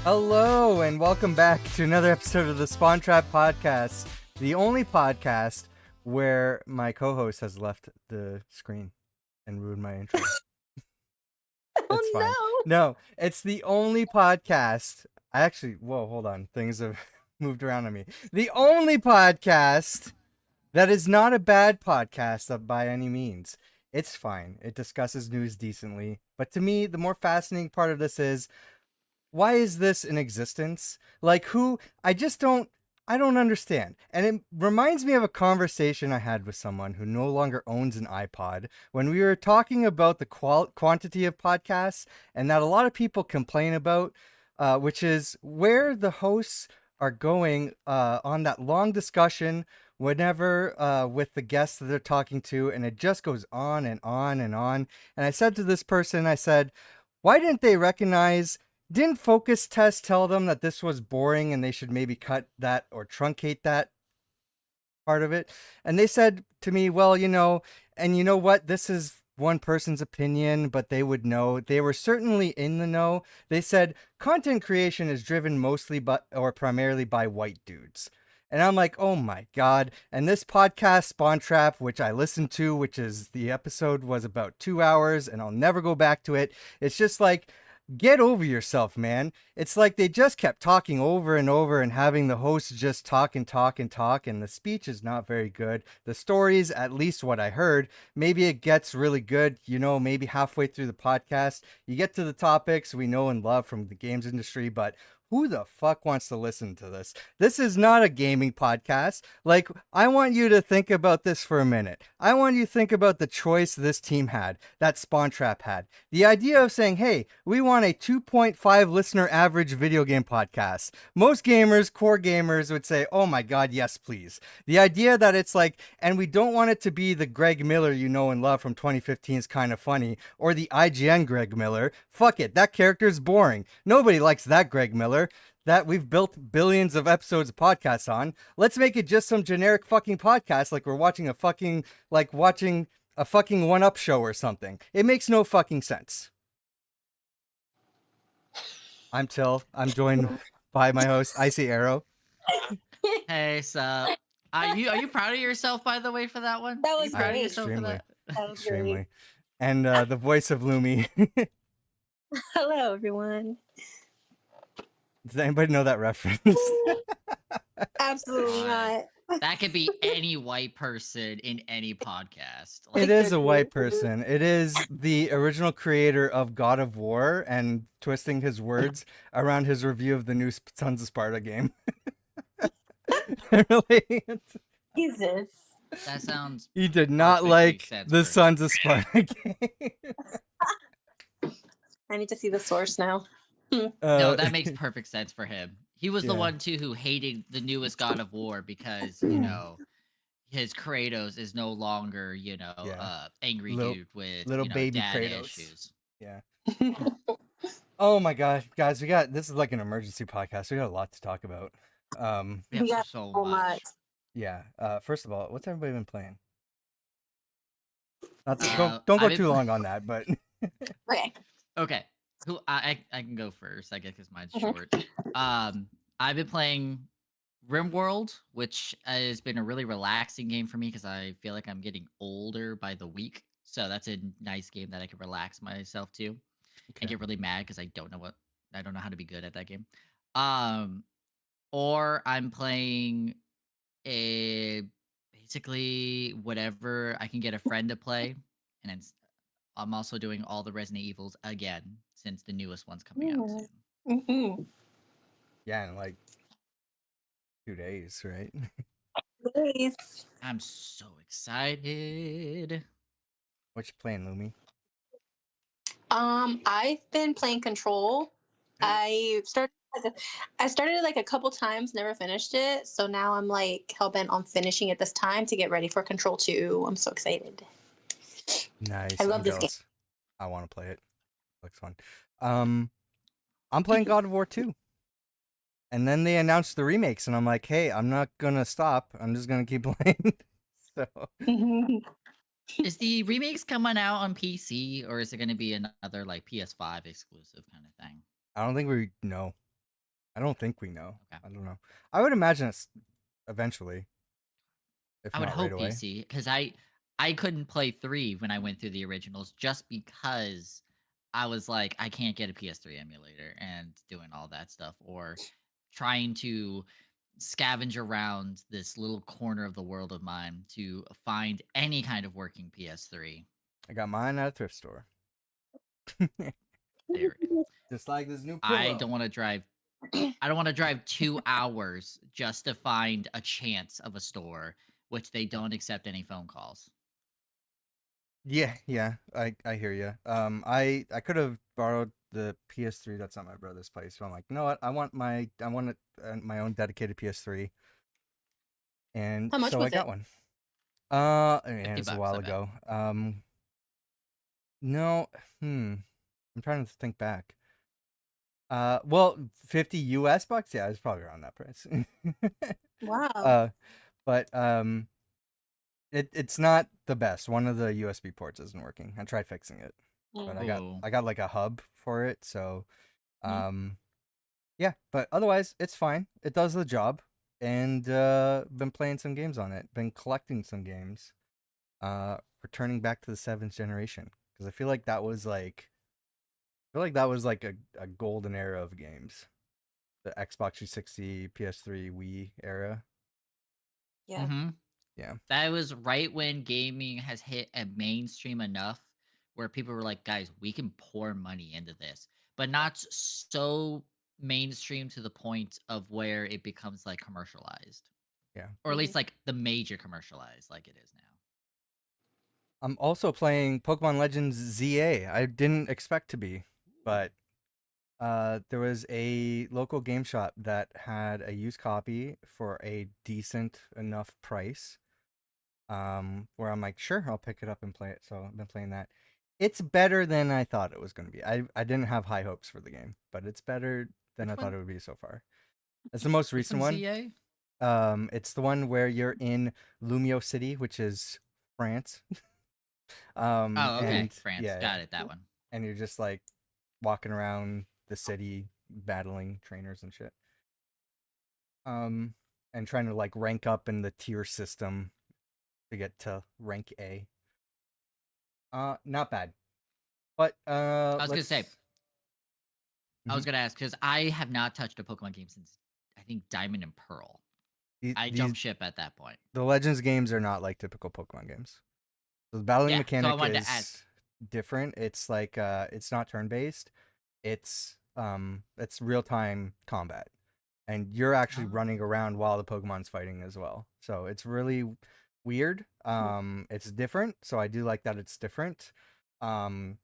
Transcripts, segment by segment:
Hello, and welcome back to another episode of the Spawn Trap Podcast, the only podcast where my co-host has left the screen and ruined my intro. It's fine. No, it's the only podcast. Hold on. Things have moved around on me. The only podcast that is not a bad podcast by any means. It's fine. It discusses news decently. But to me, the more fascinating part of this is, why is this in existence? Like, who? I don't understand. And it reminds me of a conversation I had with someone who no longer owns an iPod when we were talking about the quantity of podcasts and that a lot of people complain about, which is where the hosts are going on that long discussion whenever with the guests that they're talking to, and it just goes on and on and on. And I said to this person, I said, why didn't they recognize, didn't focus test tell them that this was boring and they should maybe cut that or truncate that part of it? And they said to me, well, and you know what? This is one person's opinion, but they would know. They were certainly in the know. They said content creation is driven mostly or primarily by white dudes. And I'm like, oh my God. And this podcast, Spawn Trap, which I listened to, which is the episode was about 2 hours and I'll never go back to it. It's just like, get over yourself, man. It's like they just kept talking over and over and having the host just talk and talk and talk, and the speech is not very good. The stories, at least what I heard, maybe it gets really good, maybe halfway through the podcast. You get to the topics we know and love from the games industry, but who the fuck wants to listen to this? This is not a gaming podcast. Like, I want you to think about this for a minute. I want you to think about the choice this team had, that Spawn Trap had. The idea of saying, hey, we want a 2.5 listener average video game podcast. Most gamers, core gamers, would say, oh my God, yes, please. The idea that it's like, and we don't want it to be the Greg Miller you know and love from 2015's Kind of Funny, or the IGN Greg Miller. Fuck it, that character's boring. Nobody likes that Greg Miller that we've built billions of episodes of podcasts on. Let's make it just some generic fucking podcast like we're watching a fucking 1-Up show or something. It makes no fucking sense. I'm Till. I'm joined by my host, Icy Arrow. Hey, so are you proud of yourself, by the way, for that one? That Are was you proud of great. yourself for that? That was Extremely. great. And the voice of Lumi. Hello, everyone. Does anybody know that reference? Absolutely not. That could be any white person in any podcast. It is a white person. It is the original creator of God of War and twisting his words around his review of the new Sons of Sparta game. Really? Jesus. That sounds. He did not like the Sons of Sparta game. I need to see the source now. No, that makes perfect sense for him. He was the one too who hated the newest God of War because his Kratos is no longer angry dude with little baby daddy Kratos issues. Yeah. Oh my God, guys, this is like an emergency podcast. We got a lot to talk about. We have so much. Yeah. First of all, what's everybody been playing? Don't go too long on that, but Okay. Who I can go first, I guess, because mine's short. I've been playing RimWorld, which has been a really relaxing game for me because I feel like I'm getting older by the week. So that's a nice game that I can relax myself to and get really mad because I don't know how to be good at that game. Or I'm playing basically whatever I can get a friend to play, and then I'm also doing all the Resident Evils again since the newest one's coming out soon. Mm-hmm. Yeah, in like 2 days, right? Please. I'm so excited. What you playing, Lumi? I've been playing Control. I started like a couple times, never finished it. So now I'm like hellbent on finishing it this time to get ready for Control 2. I'm so excited. Nice. I love this game. I want to play it. Looks fun. I'm playing God of War 2. And then they announced the remakes, and I'm like, hey, I'm not gonna stop. I'm just gonna keep playing. So Is the remakes coming out on PC, or is it going to be another like PS5 exclusive kind of thing? I don't think we know. I don't think we know. Okay. I don't know. I would imagine it's eventually, if I would not right hope away. PC because I couldn't play 3 when I went through the originals just because I was like, I can't get a PS3 emulator and doing all that stuff or trying to scavenge around this little corner of the world of mine to find any kind of working PS3. I got mine at a thrift store. There, Just like this new I pillow. don't want to drive. I don't want to drive 2 hours just to find a chance of a store, which they don't accept any phone calls. Yeah, I hear you. I could have borrowed the PS3 that's at my brother's place, but I'm like, you know what? I want my own dedicated PS3, and How much so I was got it? one. Yeah, it 50 was a bucks, while I bet. ago. No, I'm trying to think back. Well, 50 US bucks. Yeah, it's probably around that price. Wow. uh, but it's not the best. One of the USB ports isn't working. I tried fixing it, but Mm. Oh, I got like a hub for it, so Mhm. um yeah, but otherwise it's fine. It does the job, and been playing some games on it. Been collecting some games. Returning back to the seventh generation because I feel like that was like a golden era of games. The Xbox 360, PS3, Wii era. Yeah. mm-hmm. Yeah. That was right when gaming has hit a mainstream enough where people were like, guys, we can pour money into this, but not so mainstream to the point of where it becomes like commercialized, Yeah. or at Mhm. least like the major commercialized, like it is now. I'm also playing Pokemon Legends ZA. I didn't expect to be, but there was a local game shop that had a used copy for a decent enough price. Where I'm like, sure, I'll pick it up and play it. So I've been playing that. It's better than I thought it was going to be. I didn't have high hopes for the game, but it's better than I Which thought one? it would be so far. It's the most Which recent one's one. ZA? It's the one where you're in Lumio City, which is France. Oh, okay. And France. yeah, Got it. That one. and you're just like walking around the city battling trainers and shit. Um, and trying to like rank up in the tier system to get to rank A. Not bad. But I was gonna say, let's. I Mhm. was gonna ask because I have not touched a Pokemon game since I think Diamond and Pearl. I These jumped ship at that point. the Legends games are not like typical Pokemon games. The battling Yeah, so I mechanic wanted to ask. is different. It's like it's not turn based. It's real time combat. And you're actually Oh. running around while the Pokemon's fighting as well. So it's really weird. It's different. So I do like that it's different. Um,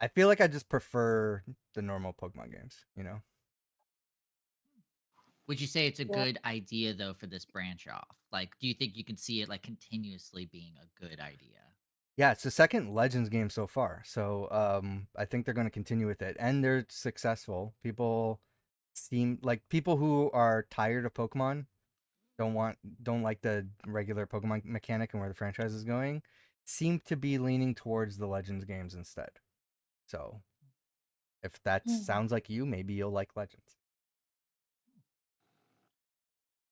I feel like I just prefer the normal Pokemon games. You know? Would you say it's a Yeah. good idea though for this branch off? Like, do you think you can see it like continuously being a good idea? Yeah, it's the second Legends game so far. So I think they're going to continue with it, and they're successful. People who are tired of Pokemon don't like the regular Pokemon mechanic and where the franchise is going, seem to be leaning towards the Legends games instead. So if that Mhm. sounds like you, maybe you'll like Legends.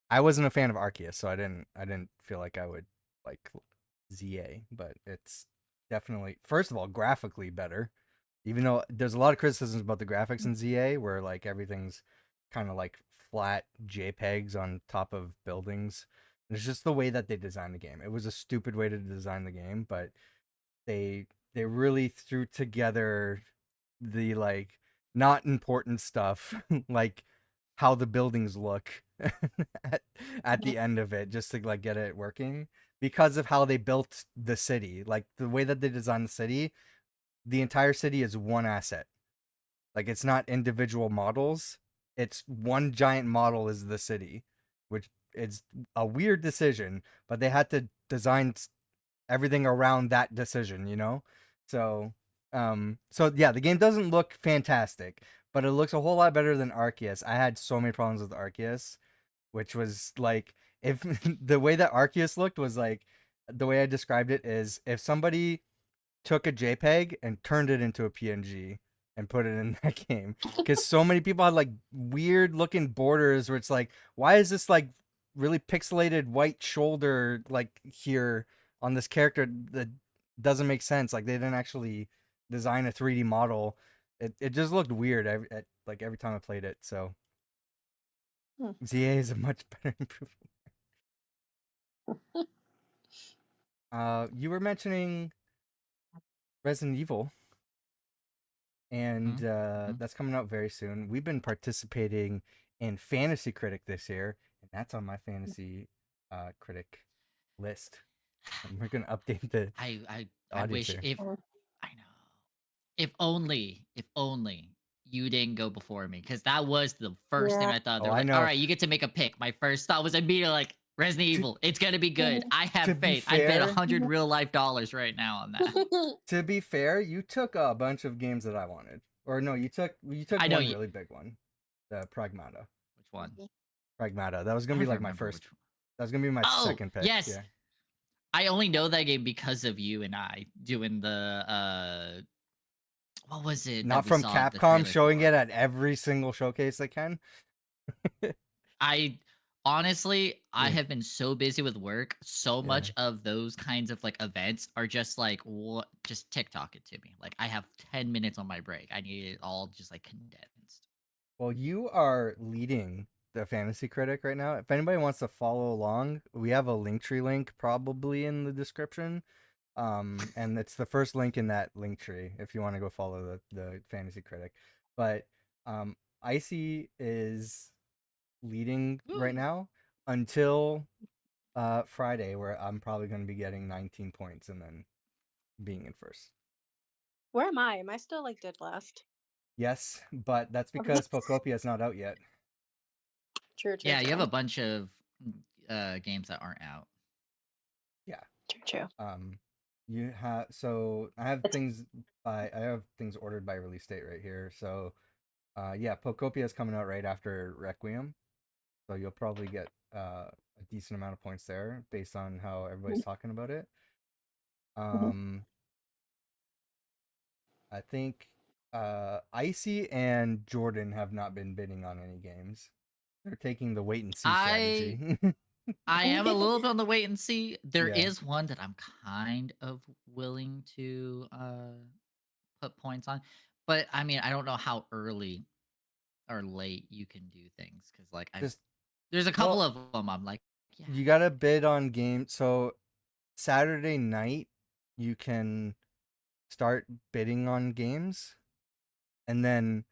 I wasn't a fan of Arceus, so I didn't feel like I would like ZA, but it's definitely, first of all, graphically better. Even though there's a lot of criticisms about the graphics in ZA, where like everything's kind of like flat JPEGs on top of buildings. It's just the way that they designed the game. It was a stupid way to design the game, but they really threw together the like not important stuff, like how the buildings look at, at Mhm. the end of it, just to like get it working because of how they built the city. Like the way that they designed the city, the entire city is one asset. Like it's not individual models. It's one giant model is the city, which is a weird decision, but they had to design everything around that decision, you know? So so yeah, the game doesn't look fantastic, but it looks a whole lot better than Arceus. I had so many problems with Arceus, which was like if the way that Arceus looked was like the way I described it is if somebody took a JPEG and turned it into a PNG and put it in that game because so many people had like weird looking borders where it's like, why is this like really pixelated white shoulder like here on this character that doesn't make sense? Like they didn't actually design a 3D model. It just looked weird like every time I played it. So ZA is a much better improvement. You were mentioning Resident Evil, and that's coming out very soon. We've been participating in Fantasy Critic this year, and that's on my Fantasy Critic list. And we're gonna update the I audience wish here. if I know. If only you didn't go before me, because that was the first thing I thought. They Oh, were I like, all know. right, you get to make a pick. My first thought was immediately like Resident Evil. It's gonna be good. I To have be faith. I'd bet fair, 100 real life dollars right now on that. to be fair, you took a bunch of games that I wanted, or no, you took I know one you. really big one, the Pragmata. Which one? Pragmata. That was I gonna don't be even like my remember first. which one. That was gonna be my Oh, second pick. yes. Yeah. I only know that game because of you and I doing the what was it that Not we from saw the Capcom trailer showing for? it at every single showcase they can. I honestly, I Mm. have been so busy with work. So Yeah. much of those kinds of like events are just like what, just TikTok it to me. Like I have 10 minutes on my break. I need it all just like condensed. Well, you are leading the Fantasy Critic right now. If anybody wants to follow along, we have a Linktree link probably in the description. And it's the first link in that link tree if you want to go follow the Fantasy Critic. But Icy is leading right now until Friday, where I'm probably going to be getting 19 points and then being in first. Where am I? Am I still like dead last? Yes, but that's because Pokopia is not out yet. True. Yeah, you have a bunch of games that aren't out. Yeah. True. You have so I have things ordered by release date right here. So, yeah, Pokopia is coming out right after Requiem, so you'll probably get a decent amount of points there based on how everybody's talking about it. I think Icy and Jordan have not been bidding on any games. They're taking the wait and see strategy. I am a little bit on the wait and see. There Yeah. is one that I'm kind of willing to put points on. But I mean, I don't know how early or late you can do things because like there's a couple of them I'm like, yeah. You gotta bid on games. So Saturday night you can start bidding on games, and then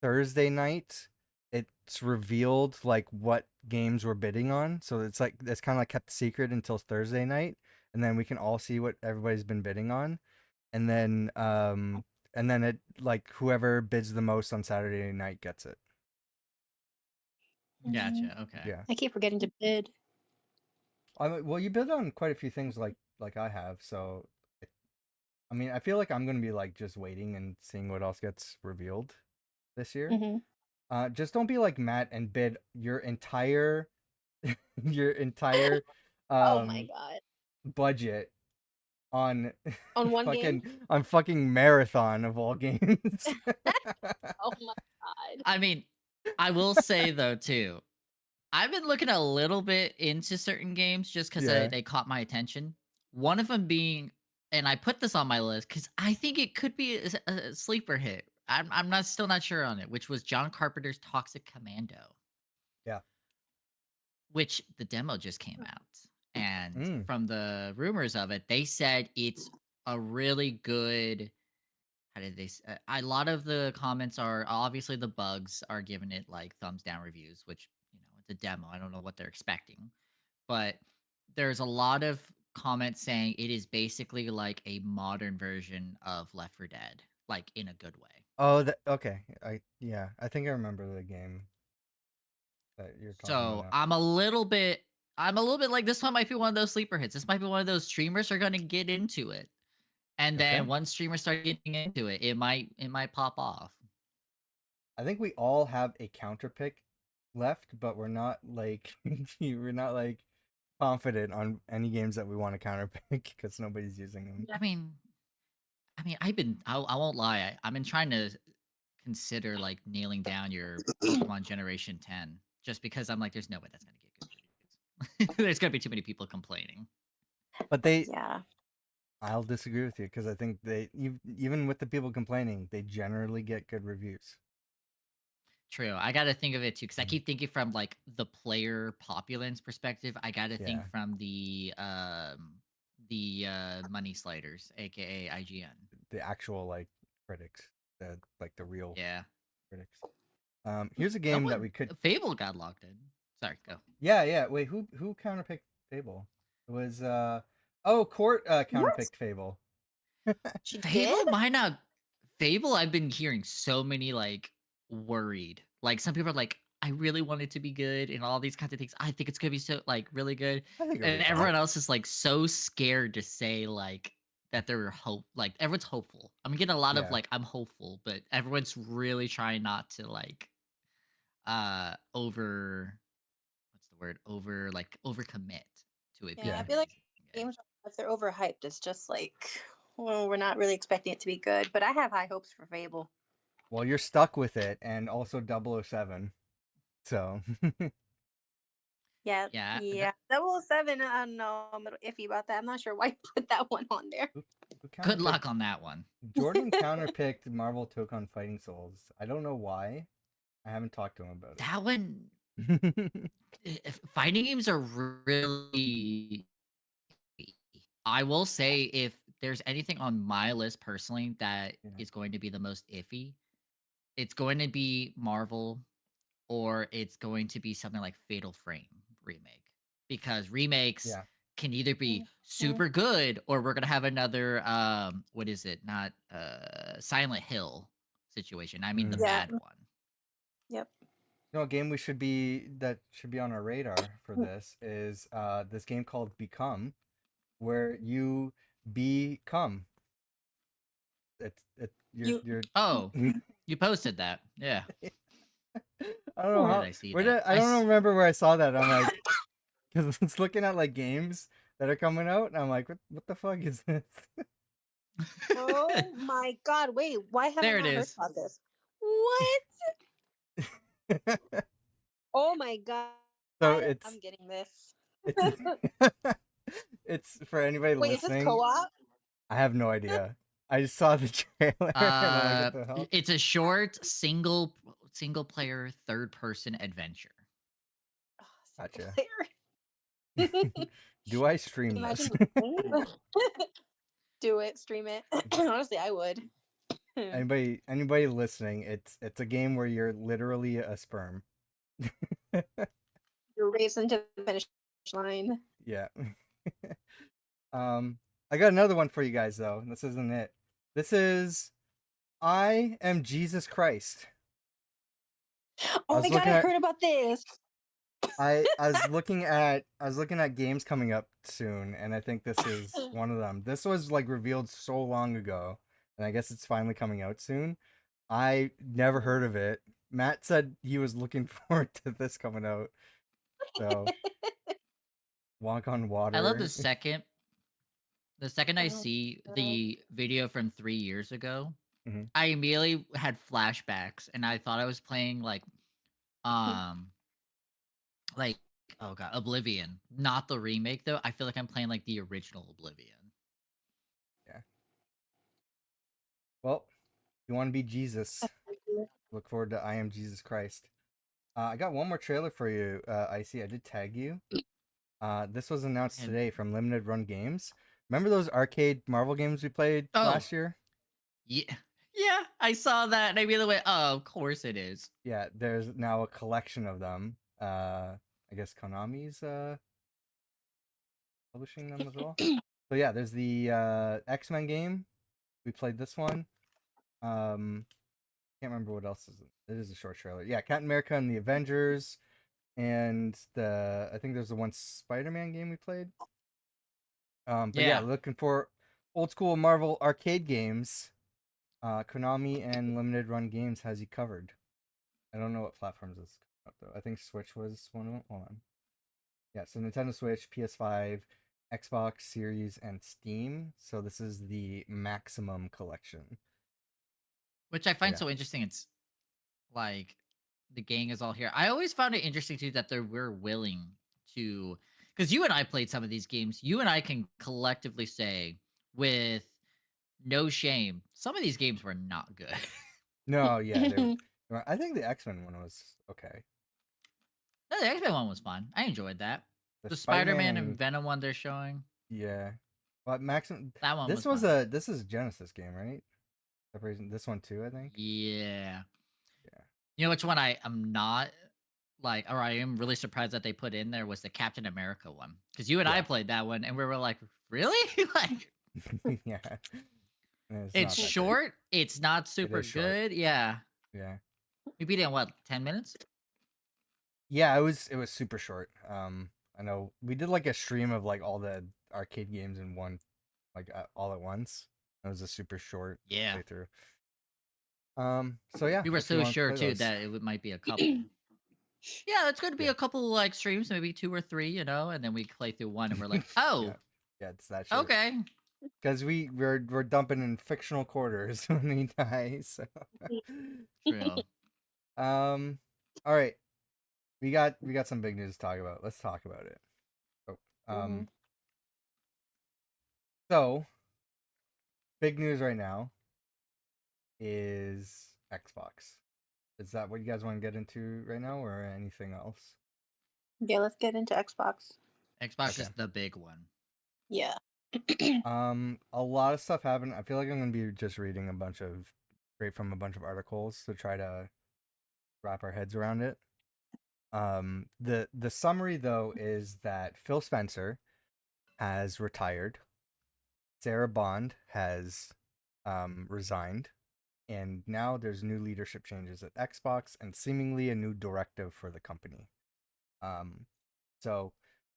Thursday night it's revealed like what games we're bidding on. So it's like it's kind of like kept secret until Thursday night, and then we can all see what everybody's been bidding on, and then it like whoever bids the most on Saturday night gets it. Gotcha. Okay. Yeah. I keep forgetting to bid. Well, you bid on quite a few things like I have, so I mean, I feel like I'm gonna be like just waiting and seeing what else gets revealed this year. Just don't be like Matt and bid your entire Oh my god. budget on one game. on fucking Marathon of all games. Oh my god. I mean, I will say though too, I've been looking a little bit into certain games just because Yeah. they caught my attention. One of them being, and I put this on my list because I think it could be a sleeper hit. I'm still not sure on it, which was John Carpenter's Toxic Commando. Yeah. Which the demo just came out. And Mm. from the rumors of it, they said it's a really good. How did they? A lot of the comments are obviously the bugs are giving it like thumbs down reviews, which it's a demo. I don't know what they're expecting, but there's a lot of comments saying it is basically like a modern version of Left 4 Dead, like in a good way. Oh, okay. I think I remember the game that you're talking about So now. I'm a little bit like this one might be one of those sleeper hits. This might be one of those streamers are gonna get into it. And then Okay. once streamers start getting into it, it might pop off. I think we all have a counter pick left, but we're not like we're not like confident on any games that we want to counter pick because nobody's using them. I mean, I won't lie. I've been trying to consider like nailing down your Pokemon Generation 10 just because I'm like, there's no way that's gonna get good reviews. There's gonna be too many people complaining. But they, Yeah. I'll disagree with you because I think even with the people complaining, they generally get good reviews. True. I got to think of it too because I Mhm. keep thinking from like the player populace perspective. I got to think Yeah. from the money sliders, aka IGN. The actual like critics, the real Yeah. critics. Here's a game that we could. Fable got locked in. Sorry, go. Yeah. Wait, who counterpicked Fable? It was Court What? counterpicked Fable. She Fable did? might not. Fable, I've been hearing so many like worried. Like some people are like, I really want it to be good and all these kinds of things. I think it's gonna be so like really good. I think it'll And be fine. everyone else is like so scared to say like that they're everyone's hopeful. I'm getting a lot of Yeah. like I'm hopeful, but everyone's really trying not to like over what's the word? Overcommit to it Yeah, being I Yeah. feel like amazing good. games, if they're overhyped, it's just like, well, we're not really expecting it to be good. But I have high hopes for Fable. Well, you're stuck with it, and also 007. So Yeah, Yeah, yeah. 007, I don't know. I'm a little iffy about that. I'm not sure why you put that one on there. who good counterpicked? luck on that one. Jordan counterpicked Marvel took on Fighting Souls. I don't know why. I haven't talked to him about That one it. fighting games are really I will say if there's anything on my list personally that Yeah. is going to be the most iffy, it's going to be Marvel or it's going to be something like Fatal Frame remake. Because remakes Yeah. can either be Mhm. super good or we're gonna have another what is it? Not Silent Hill situation. I mean the Mm. Yeah. bad one. Yep. You know, a game that should be on our radar for this is this game called Become, where you become. You're. Oh, you posted that. Yeah. I don't know Where did how. I see Where that? did I don't remember where I saw that. I'm like, because it's looking at like games that are coming out, and I'm like, what the fuck is this? Oh my God! Wait, why haven't There I it not heard is. about this? What? Oh my God! So I'm getting this. it's it's for anybody Wait, is this listening. co-op? I have no idea. I just saw the trailer and I'm like, what the hell? It's a short single player third person adventure. Oh, single Gotcha. player. Do I stream Imagine this? the game. Do it, stream it. Honestly, I would. Anybody listening, it's a game where you're literally a sperm. You're racing to the finish line. Yeah. I got another one for you guys though. This isn't it. This is I Am Jesus Christ. Oh my God, I heard about this. I was looking at games coming up soon, and I think this is one of them. This was like revealed so long ago, and I guess it's finally coming out soon. I never heard of it. Matt said he was looking forward to this coming out. So Walk on I love Water. the second I Oh, see God. the video from 3 years ago, Mhm. I immediately had flashbacks and I thought I was playing um like oh god, Oblivion. Not the remake though. I feel like I'm playing like the original Oblivion. Yeah. Well, if you want to be Jesus, look forward to I Am Jesus Christ. I got one more trailer for you, Icy. I did tag you. This was announced And today from Limited Run Games. Remember those arcade Marvel games we played oh, last year? yeah. Yeah, I saw that and I immediately went, oh, of course it is. Yeah, there's now a collection of them. I guess Konami's publishing them as well. So yeah, there's the X-Men game. We played this one. Can't remember what else is it. It is a short trailer. Yeah, Captain America and the Avengers, and I think there's the one Spider-Man game we played. But yeah, Yeah. looking for old school Marvel arcade games. Konami and Limited Run Games has you covered. I don't know what platforms this up though. I think Switch was one of them. Hold on. Yeah, so Nintendo Switch, PS5, Xbox Series, and Steam. So this is the Maximum Collection. Which I find Yeah. so interesting. It's like the gang is all here. I always found it interesting too that they were willing to, because you and I played some of these games. You and I can collectively say with no shame, some of these games were not good. No, yeah, I think the X-Men one was okay. No, the X-Men one was fun. I enjoyed that. The The Spider-Man Spider-Man and and Venom one they're showing, yeah, but Maxim. that one was This was fun. this is a Genesis game, right? Separation. This one too, I think. Yeah. Yeah. You know which one I am not like, or I am really surprised that they put in there was the Captain America one. Because you and I Yeah. played that one and we were like, really? Like, Yeah. It's it's not that great. short. It's not super is short. good. Yeah. Yeah. We beat it in what, 10 minutes? Yeah, it was super short. I know we did like a stream of like all the arcade games in one, like all at once. It was a super short Yeah. playthrough. So yeah, We were if you so want to sure play too those. that might be a couple. Yeah, it's going to be Yeah. a couple like streams, maybe 2 or 3, you know, and then we play through one and we're like, oh, Yeah, it's that shit. okay. Because we're dumping in fictional quarters when we die. So. True. All right, we got some big news to talk about. Let's talk about it. Oh, So big news right now is Xbox. Is that what you guys want to get into right now, or anything else? Yeah, let's get into Xbox. Xbox Okay. is the big one. Yeah. A lot of stuff happened. I feel like I'm gonna be just reading straight from a bunch of articles to try to wrap our heads around it. The summary though is that Phil Spencer has retired, Sarah Bond has resigned, and now there's new leadership changes at Xbox and seemingly a new directive for the company. So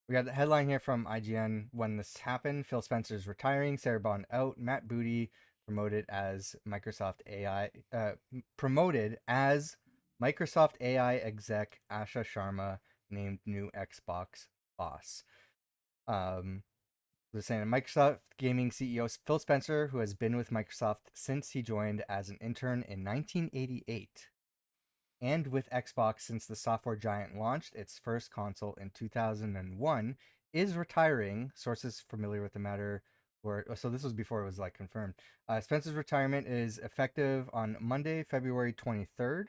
we got the headline here from IGN. When this happened, Phil Spencer's retiring, Sarah Bond out, Matt Booty promoted as Microsoft AI exec Asha Sharma named new Xbox boss. They're saying Microsoft Gaming CEO Phil Spencer, who has been with Microsoft since he joined as an intern in 1988, and with Xbox since the software giant launched its first console in 2001, is retiring. Sources familiar with the matter so this was before it was like confirmed. Spencer's retirement is effective on Monday, February 23rd.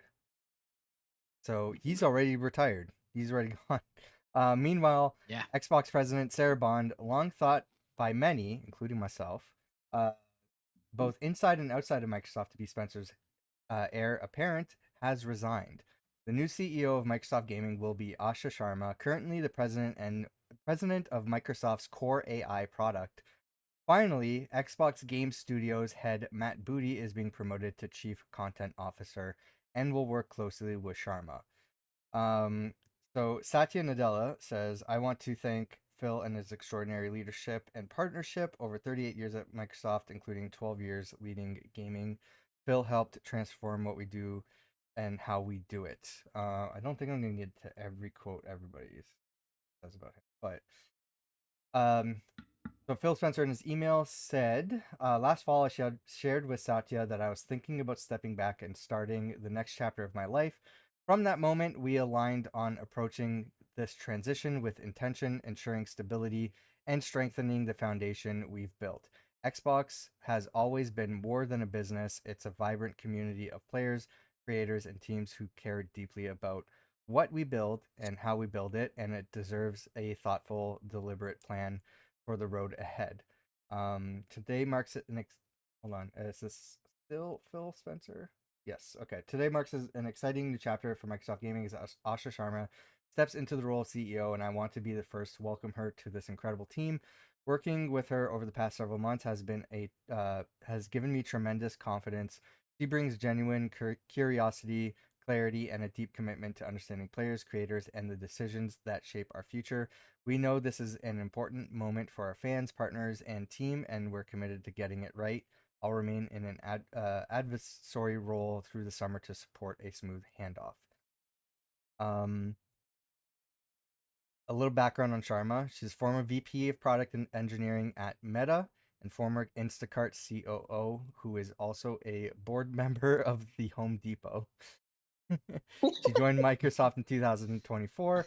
So he's already retired. He's already gone. Meanwhile, Yeah. Xbox president Sarah Bond, long thought by many, including myself, both inside and outside of Microsoft to be Spencer's heir apparent, has resigned. The new CEO of Microsoft Gaming will be Asha Sharma, currently the president of Microsoft's Core AI product. Finally, Xbox Game Studios head Matt Booty is being promoted to Chief Content Officer and will work closely with Sharma. So Satya Nadella says, I want to thank Phil and his extraordinary leadership and partnership over 38 years at Microsoft, including 12 years leading gaming. Phil helped transform what we do and how we do it. I don't think I'm going to get to every quote everybody says about him, but so Phil Spencer in his email said, last fall I shared with Satya that I was thinking about stepping back and starting the next chapter of my life. From that moment, we aligned on approaching this transition with intention, ensuring stability, and strengthening the foundation we've built. Xbox has always been more than a business. It's a vibrant community of players, creators, and teams who care deeply about what we build and how we build it, and it deserves a thoughtful, deliberate plan for the road ahead. Today marks hold on. Is this still Phil Spencer? Yes. Okay. Today marks an exciting new chapter for Microsoft Gaming as Asha Sharma steps into the role of CEO, and I want to be the first to welcome her to this incredible team. Working with her over the past several months has given me tremendous confidence. She brings genuine curiosity, clarity, and a deep commitment to understanding players, creators, and the decisions that shape our future. We know this is an important moment for our fans, partners, and team, and we're committed to getting it right. I'll remain in an advisory role through the summer to support a smooth handoff. A little background on Sharma. She's former VP of Product and Engineering at Meta and former Instacart COO, who is also a board member of the Home Depot. She joined Microsoft in 2024.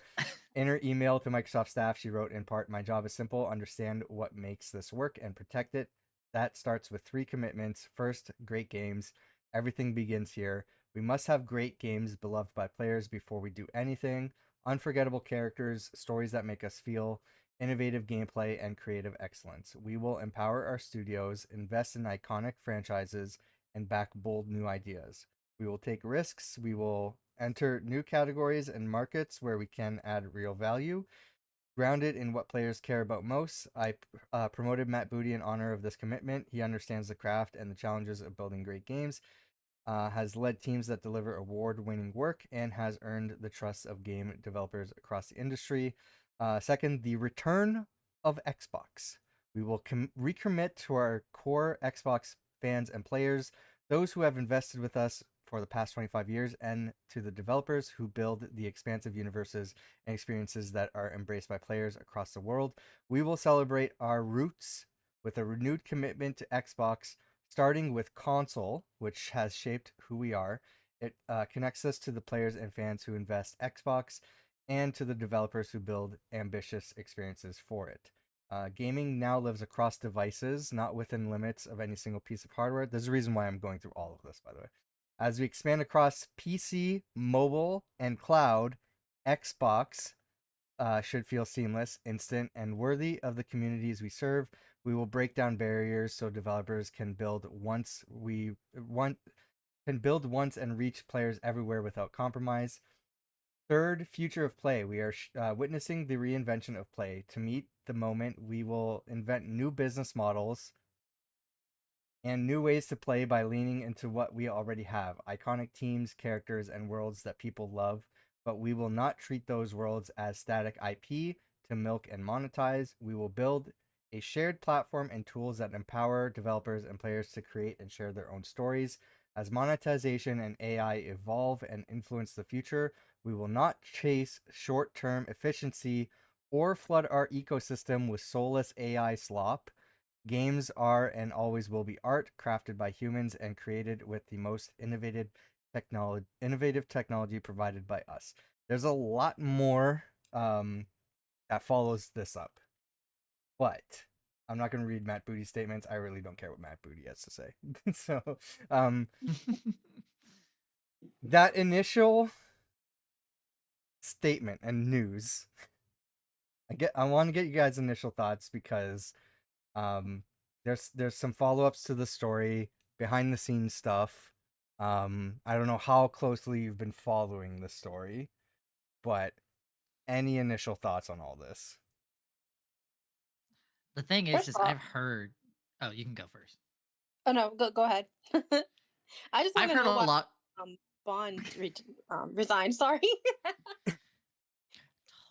In her email to Microsoft staff, she wrote in part, "My job is simple: understand what makes this work and protect it. That starts with three commitments. First, great games. Everything begins here. We must have great games beloved by players before we do anything. Unforgettable characters, stories that make us feel, innovative gameplay, and creative excellence. We will empower our studios, invest in iconic franchises, and back bold new ideas. We will take risks. We will enter new categories and markets where we can add real value. Grounded in what players care about most, I promoted Matt Booty in honor of this commitment. He understands the craft and the challenges of building great games, has led teams that deliver award-winning work, and has earned the trust of game developers across the industry. Second, the return of Xbox. We will recommit to our core Xbox fans and players, those who have invested with us for the past 25 years, and to the developers who build the expansive universes and experiences that are embraced by players across the world. We will celebrate our roots with a renewed commitment to Xbox, starting with console, which has shaped who we are. It connects us to the players and fans who invest Xbox, and to the developers who build ambitious experiences for it. Gaming now lives across devices, not within limits of any single piece of hardware. There's a reason why I'm going through all of this, by the way. As we expand across PC, mobile, and cloud, Xbox should feel seamless, instant, and worthy of the communities we serve. We will break down barriers so developers can build once and reach players everywhere without compromise. Third, future of play. We are witnessing the reinvention of play. To meet the moment, we will invent new business models and new ways to play by leaning into what we already have: iconic teams, characters, and worlds that people love. But we will not treat those worlds as static IP to milk and monetize. We will build a shared platform and tools that empower developers and players to create and share their own stories. As monetization and AI evolve and influence the future, we will not chase short term efficiency or flood our ecosystem with soulless AI slop. Games are and always will be art crafted by humans and created with the most innovative technology provided by us. There's a lot more that follows this up, but I'm not going to read Matt Booty's statements. I really don't care what Matt Booty has to say. So that initial statement and news, I want to get you guys' initial thoughts, because there's some follow-ups to the story, behind the scenes stuff. I don't know how closely you've been following the story, but any initial thoughts on all this? The thing First is of all, I've heard. Oh, you can go first. oh no, go ahead. I just want I've to heard know a why lot. resigned. Sorry.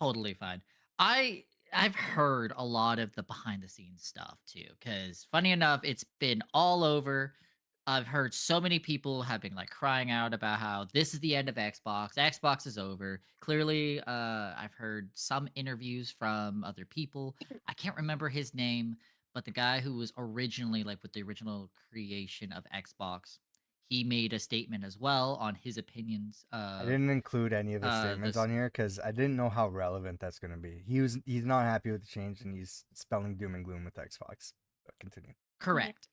Totally fine. I I've heard a lot of the behind the scenes stuff too, because funny enough, it's been all over. I've heard so many people have been like crying out about how this is the end of Xbox. Xbox is over. Clearly, I've heard some interviews from other people. I can't remember his name, but the guy who was originally like with the original creation of Xbox, he made a statement as well on his opinions I of didn't include any of his statements this. on here because I didn't know how relevant that's going to be. He's not happy with the change, and he's spelling doom and gloom with Xbox. But continue. Mhm. Correct.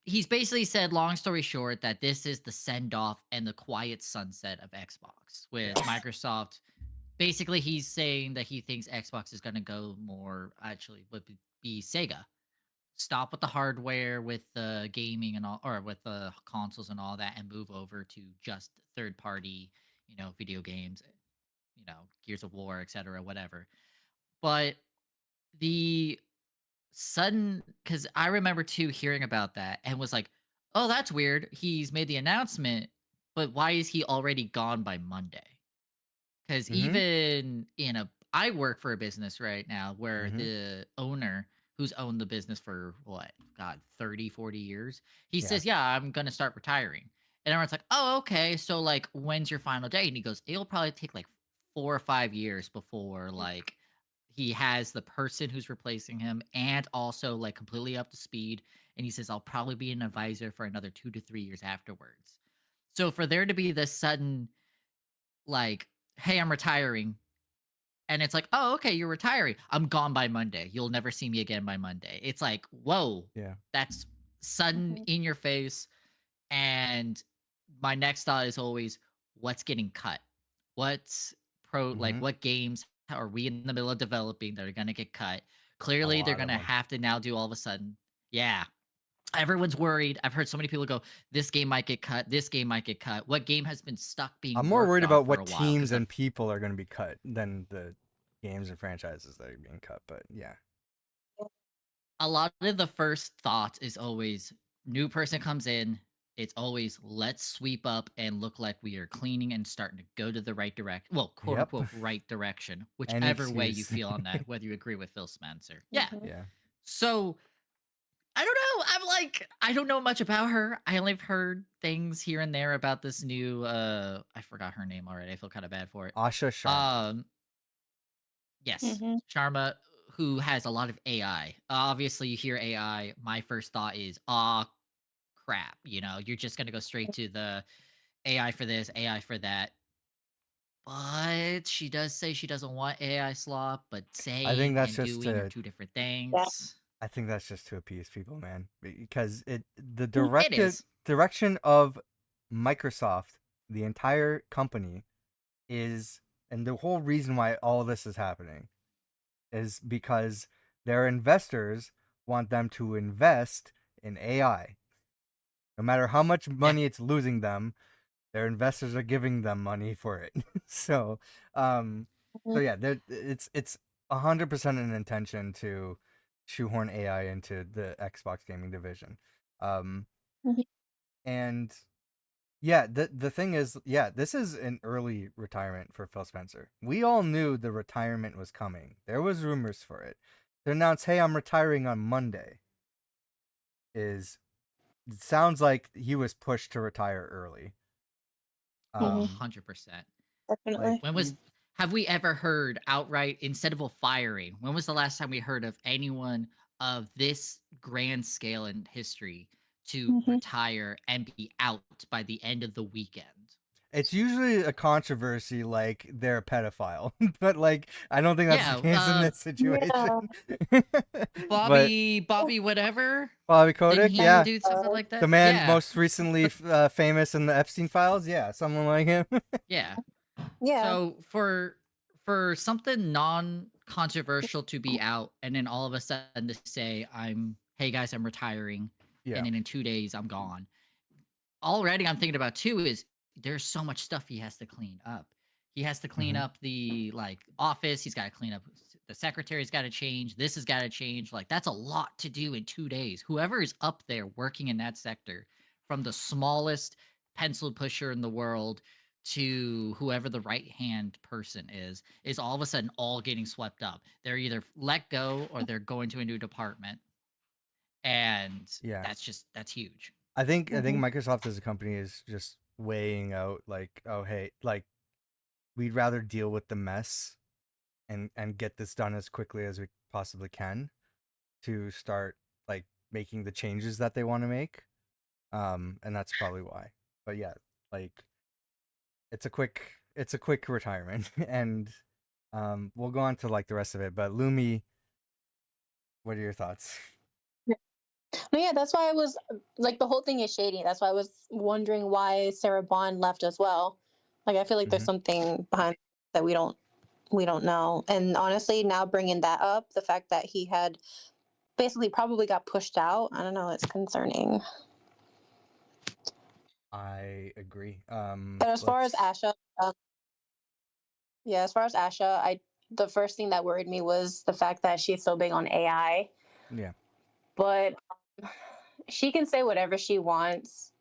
He's basically said, long story short, that this is the send off and the quiet sunset of Xbox with Yeah. Microsoft. Basically, he's saying that he thinks Xbox is going to go more, actually would be Sega. Stop with the hardware, with the gaming and all, or with the consoles and all that, and move over to just third party, video games, Gears of War, etc., whatever. But the sudden, because I remember too hearing about that and was like, oh, that's weird. He's made the announcement, but why is he already gone by Monday? Because Mm-hmm. even I work for a business right now where Mm-hmm. the owner, who's owned the business for what, God, 30, 40 years, he Yeah. says, yeah, I'm going to start retiring. And everyone's like, oh, okay. So, like, when's your final day? And he goes, it'll probably take like 4 or 5 years before, like, he has the person who's replacing him and also, like, completely up to speed. And he says, I'll probably be an advisor for another 2 to 3 years afterwards. So, for there to be this sudden like, "Hey, I'm retiring." And it's like, "Oh, okay, you're retiring. I'm gone by Monday. You'll never see me again by Monday." It's like, "Whoa, Yeah. that's sudden, Mhm. in your face." And my next thought is always, what's getting cut? What's Hmm. what games are we in the middle of developing that are gonna get cut? A Clearly, they're lot of gonna them. have to now do all of a sudden. Yeah. Everyone's worried. I've heard so many people go, "This game might get cut. This game might get cut." What game has been stuck being I'm more worked worried on about for a what while? teams Because and people are going to be cut than the games and franchises that are being cut. But yeah. a lot of the first thought is always new person comes in. It's always let's sweep up and look like we are cleaning and starting to go to the right direction. Well, quote Yep. unquote, right direction, Any whichever way you excuse. feel on that, whether you agree with Phil Spencer. Yeah. Mhm. Yeah. So I don't know. I'm like, I don't know much about her. I only have heard things here and there about this new I forgot her name already. I feel kind of bad for it. Asha Sharma. Um Yes, Mhm. Sharma, who has a lot of AI. Obviously, you hear AI. My first thought is, "Ah, crap!" You're just gonna go straight to the AI for this, AI for that. But she does say she doesn't want AI slop. But I think saying that's and just doing are to two different Yeah. things. I think that's just to appease people, man. Because the It is. direction of Microsoft, the entire company, is, and the whole reason why all this is happening is because their investors want them to invest in AI. No matter how much Yeah. money it's losing them, their investors are giving them money for it. so, um, so Mhm. yeah, it's 100% an intention to shoehorn AI into the Xbox gaming division. Um, Mhm. and yeah, the thing is, yeah, this is an early retirement for Phil Spencer. We all knew the retirement was coming. There was rumors for it. To announce, "Hey, I'm retiring on Monday," is it sounds like he was pushed to retire early. Mhm. 100%. Like Definitely. When was have we ever heard outright instead of a firing? When was the last time we heard of anyone of this grand scale in history to Mhm. retire and be out by the end of the weekend? it's usually a controversy, like they're a pedophile, but like I don't think that's the Yeah, case in this situation. Yeah. But Bobby whatever. Bobby Didn't Kotick, he yeah, do something like the that? man Yeah. most recently famous in the Epstein files, yeah, someone like him. Yeah. Yeah. So for something non-controversial to be out and then all of a sudden to say hey guys, I'm retiring Yeah. and then in 2 days I'm gone. Already I'm thinking about too is there's so much stuff he has to clean up. He has to clean Hmm. up the office, he's got to clean up the secretary's got to change, this has got to change. Like that's a lot to do in 2 days. Whoever is up there working in that sector from the smallest pencil pusher in the world to whoever the right hand person is all of a sudden all getting swept up. They're either let go or they're going to a new department. And Yeah. that's huge. I think Mhm. Microsoft as a company is just weighing out, like, oh hey, like we'd rather deal with the mess and get this done as quickly as we possibly can to start like making the changes that they want to make. And that's probably why. But yeah, like it's a quick retirement. And we'll go on to like the rest of it. But Lumi, what are your thoughts? No, yeah, that's why I was like the whole thing is shady. That's why I was wondering why Sarah Bond left as well. Like I feel like there's Hmm. something behind that we don't know. And honestly, now bringing that up, the fact that he had basically probably got pushed out, I don't know, it's concerning. I agree. But as far as Let's Asha, yeah, as far as Asha, I the first thing that worried me was the fact that she's so big on AI. Yeah. But she can say whatever she wants.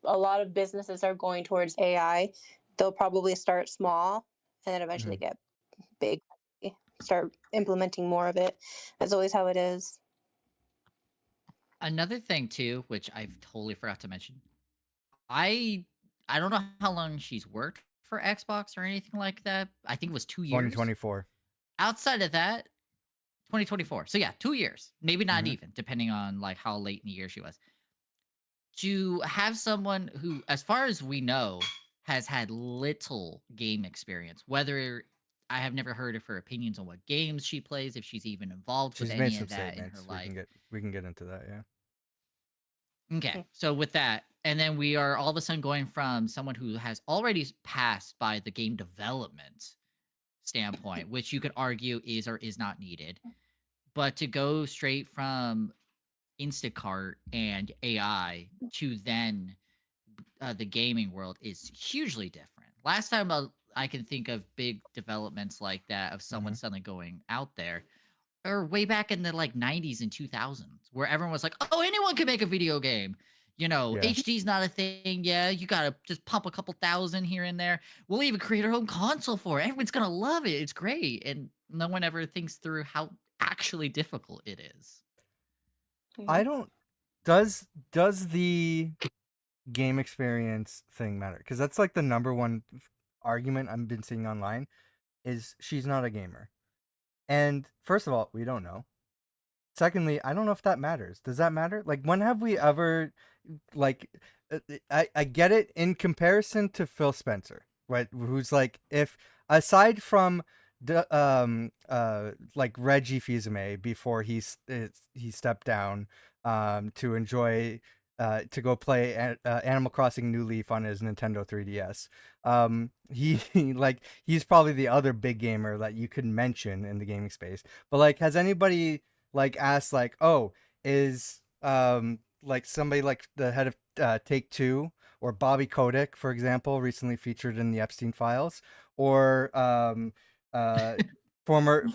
A lot of businesses are going towards AI. They'll probably start small and then eventually Mhm. get big, start implementing more of it. That's always how it is. Another thing too, which I've totally forgot to mention, I I don't know how long she's worked for Xbox or anything like that. I think it was 2 years. 2024. Outside of that, 2024. So yeah, 2 years, maybe not Hmm. even, depending on like how late in the year she was. To have someone who, as far as we know, has had little game experience. Whether I have never heard of her opinions on what games she plays, if she's even involved with She's made any some of that in her statements. life. We can get into that. Yeah. Okay, so with that, and then we are all of a sudden going from someone who has already passed by the game development standpoint, which you could argue is or is not needed, but to go straight from Instacart and AI to then the gaming world is hugely different. Last time I can think of big developments like that of someone suddenly going out there, or way back in the like 90s and 2000s, where everyone was like, "Oh, anyone can make a video game." You know, Yeah. HD's not a thing. Yeah, you gotta just pump a couple thousand here and there. We'll even create our own console for it. Everyone's gonna love it. It's great, and no one ever thinks through how actually difficult it is. I don't. Does the game experience thing matter? Because that's like the number one argument I've been seeing online is she's not a gamer. And first of all, we don't know. Secondly, I don't know if that matters. Does that matter? Like, when have we ever, like, I get it in comparison to Phil Spencer, right? Who's like, if aside from like Reggie Fils-Aimé before he stepped down to enjoy to go play Animal Crossing New Leaf on his Nintendo 3DS. He's probably the other big gamer that you could mention in the gaming space. But like, has anybody like asked like, oh, is like somebody like the head of Take-Two or Bobby Kotick, for example, recently featured in the Epstein Files, or uh former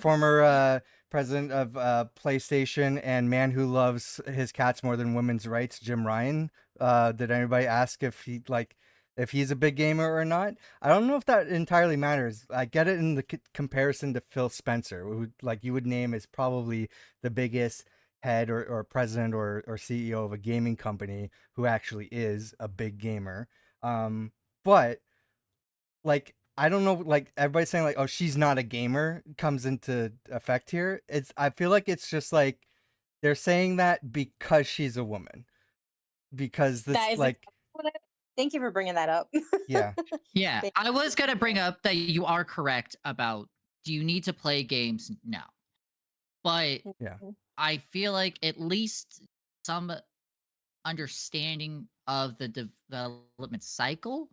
president of PlayStation and man who loves his cats more than women's rights, Jim Ryan. Did anybody ask if he's a big gamer or not? I don't know if that entirely matters. I get it in the comparison to Phil Spencer, who like you would name as probably the biggest head or president or CEO of a gaming company who actually is a big gamer. But like, I don't know, like everybody's saying like, oh, she's not a gamer comes into effect here. I feel like it's just like they're saying that because she's a woman. Because this That is like exactly what thank you for bringing that up. yeah. Yeah, Thank I was gonna bring up that you are correct about, do you need to play games? No. But Yeah. you. I feel like at least some understanding of the development cycle,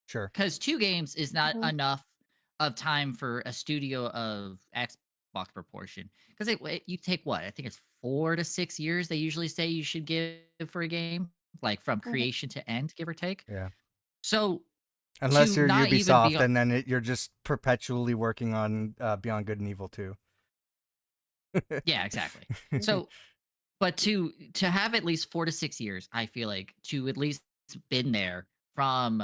Sure. because 2 games is not Mhm. enough of time for a studio of Xbox proportion. Because you take what? I think it's 4 to 6 years they usually say you should give for a game, like from Mhm. creation to end, give or take. Yeah. So Unless to you're not even be Ubisoft, and then you're just perpetually working on Beyond Good and Evil 2. yeah, exactly. So but to have at least 4 to 6 years, I feel like, to at least been there from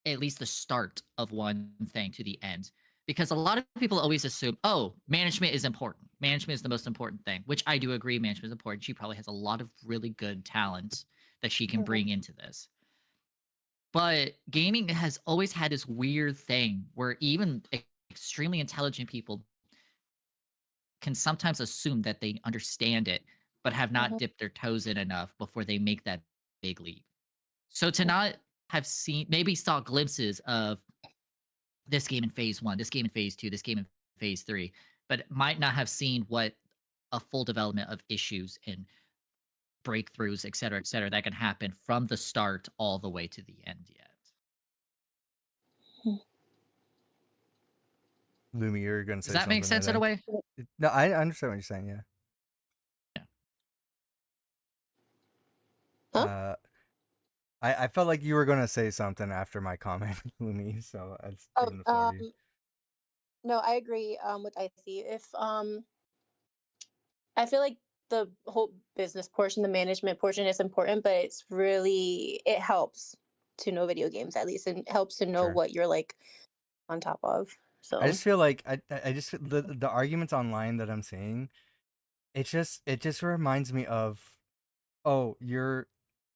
at least the start of one thing to the end. Because a lot of people always assume, oh, management is important. Management is the most important thing, which I do agree management is important. She probably has a lot of really good talents that she can Mhm. bring into this. But gaming has always had this weird thing where even extremely intelligent people can sometimes assume that they understand it, but have not Mhm. dipped their toes in enough before they make that big leap. So to Mhm. not have seen, maybe saw glimpses of this game in phase 1, this game in phase 2, this game in phase 3, but might not have seen what a full development of issues and breakthroughs, et cetera, that can happen from the start all the way to the end yet. Lumi, you're gonna Does say that make something, I sense in a think. way? No, I understand what you're saying. Yeah. Yeah. Huh? I felt like you were gonna say something after my comment, Lumi. So I was Oh, giving the floor to you. no, I agree with IC. If I feel like the whole business portion, the management portion is important, but it's really it helps to know video games at least, and it helps to know Sure. what you're like on top of. I So just feel like I just the arguments online that I'm seeing, it just reminds me of, oh, you're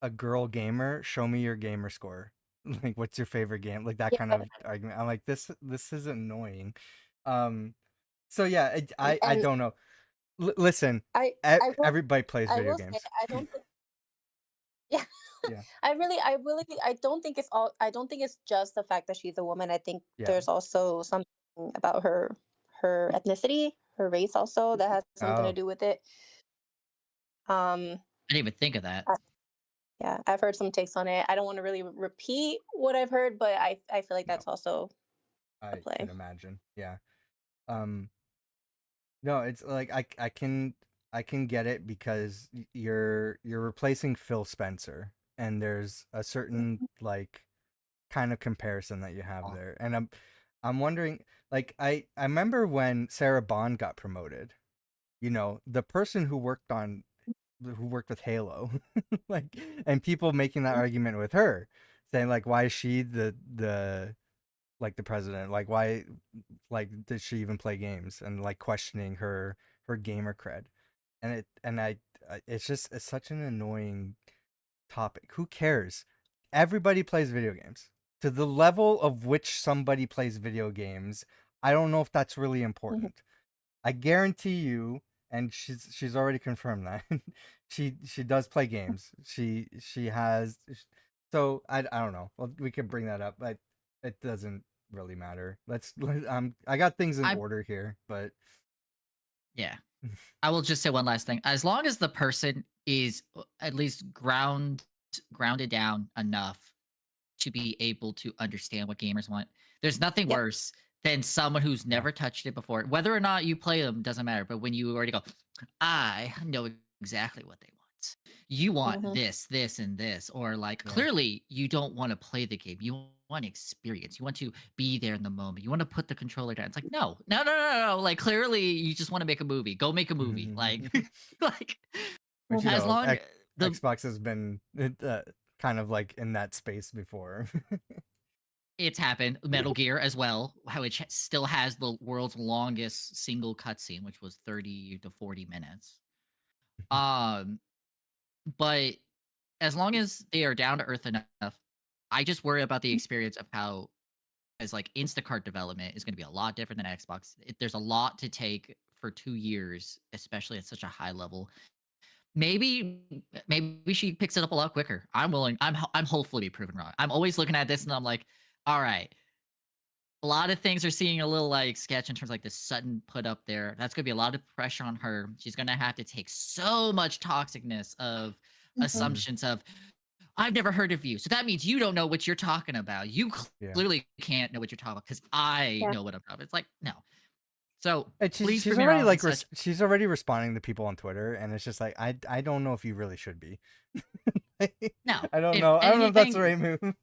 a girl gamer, show me your gamer score. Like, what's your favorite game? Like that kind yeah, of argument. I'm like, this is annoying. Um, so yeah, I and don't know. Listen, I I will everybody plays I video will say games. I don't think yeah Yeah. I don't think I don't think it's just the fact that she's a woman. I think Yeah. there's also something about her ethnicity, her race also that has something to Oh, do with it. Um, I didn't even think of that. I, yeah, I've heard some takes on it. I don't want to really repeat what I've heard, but I feel like no, that's also a I play. can imagine. Yeah. Um, no, it's like I can get it because you're replacing Phil Spencer, and there's a certain like kind of comparison that you have there. And I'm wondering, like, I remember when Sarah Bond got promoted, the person who worked with Halo, like, and people making that argument with her, saying like, why is she the like the president? Like, why, like, did she even play games? And like questioning her gamer cred, it's such an annoying topic. Who cares? Everybody plays video games. To the level of which somebody plays video games, I don't know if that's really Mhm. important. I guarantee you, and she's already confirmed that she does play games. She has. So I don't know. Well, we could bring that up, but it doesn't really matter. I got things in I order here, but Yeah. I will just say one last thing. As long as the person is at least grounded down enough to be able to understand what gamers want, there's nothing Yep. worse than someone who's yeah, never touched it before. Whether or not you play them doesn't matter. But when you already go, I know exactly what they want. You want Hmm. this, this, and this, or like yeah. clearly you don't want to play the game. You want experience. You want to be there in the moment. You want to put the controller down. It's like no, no, no, no, no. Like clearly you just want to make a movie. Go make a movie. Like, like Which as long the Xbox has been kind of like in that space before. it's happened. Metal Gear as well, which still has the world's longest single cutscene, which was 30 to 40 minutes. Um, but as long as they are down to earth enough, I just worry about the experience of how, as like Instacart development is going to be a lot different than Xbox. There's a lot to take for 2 years, especially at such a high level. Maybe, maybe she picks it up a lot quicker. I'm willing. I'm hopefully be proven wrong. I'm always looking at this and I'm like, all right, a lot of things are seeing a little like sketch in terms of like the Sutton put up there. That's gonna be a lot of pressure on her. She's gonna have to take so much toxicness of Hmm. Mhm. assumptions of I've never heard of you. So that means you don't know what you're talking about. You Yeah. clearly can't know what you're talking about because I Yeah. know what I'm talking about. It's like, no. So And please prove me wrong and such. she's already responding to people on Twitter, and it's just like I don't know if you really should be. No. I don't If know. I don't know if that's the anything, right move.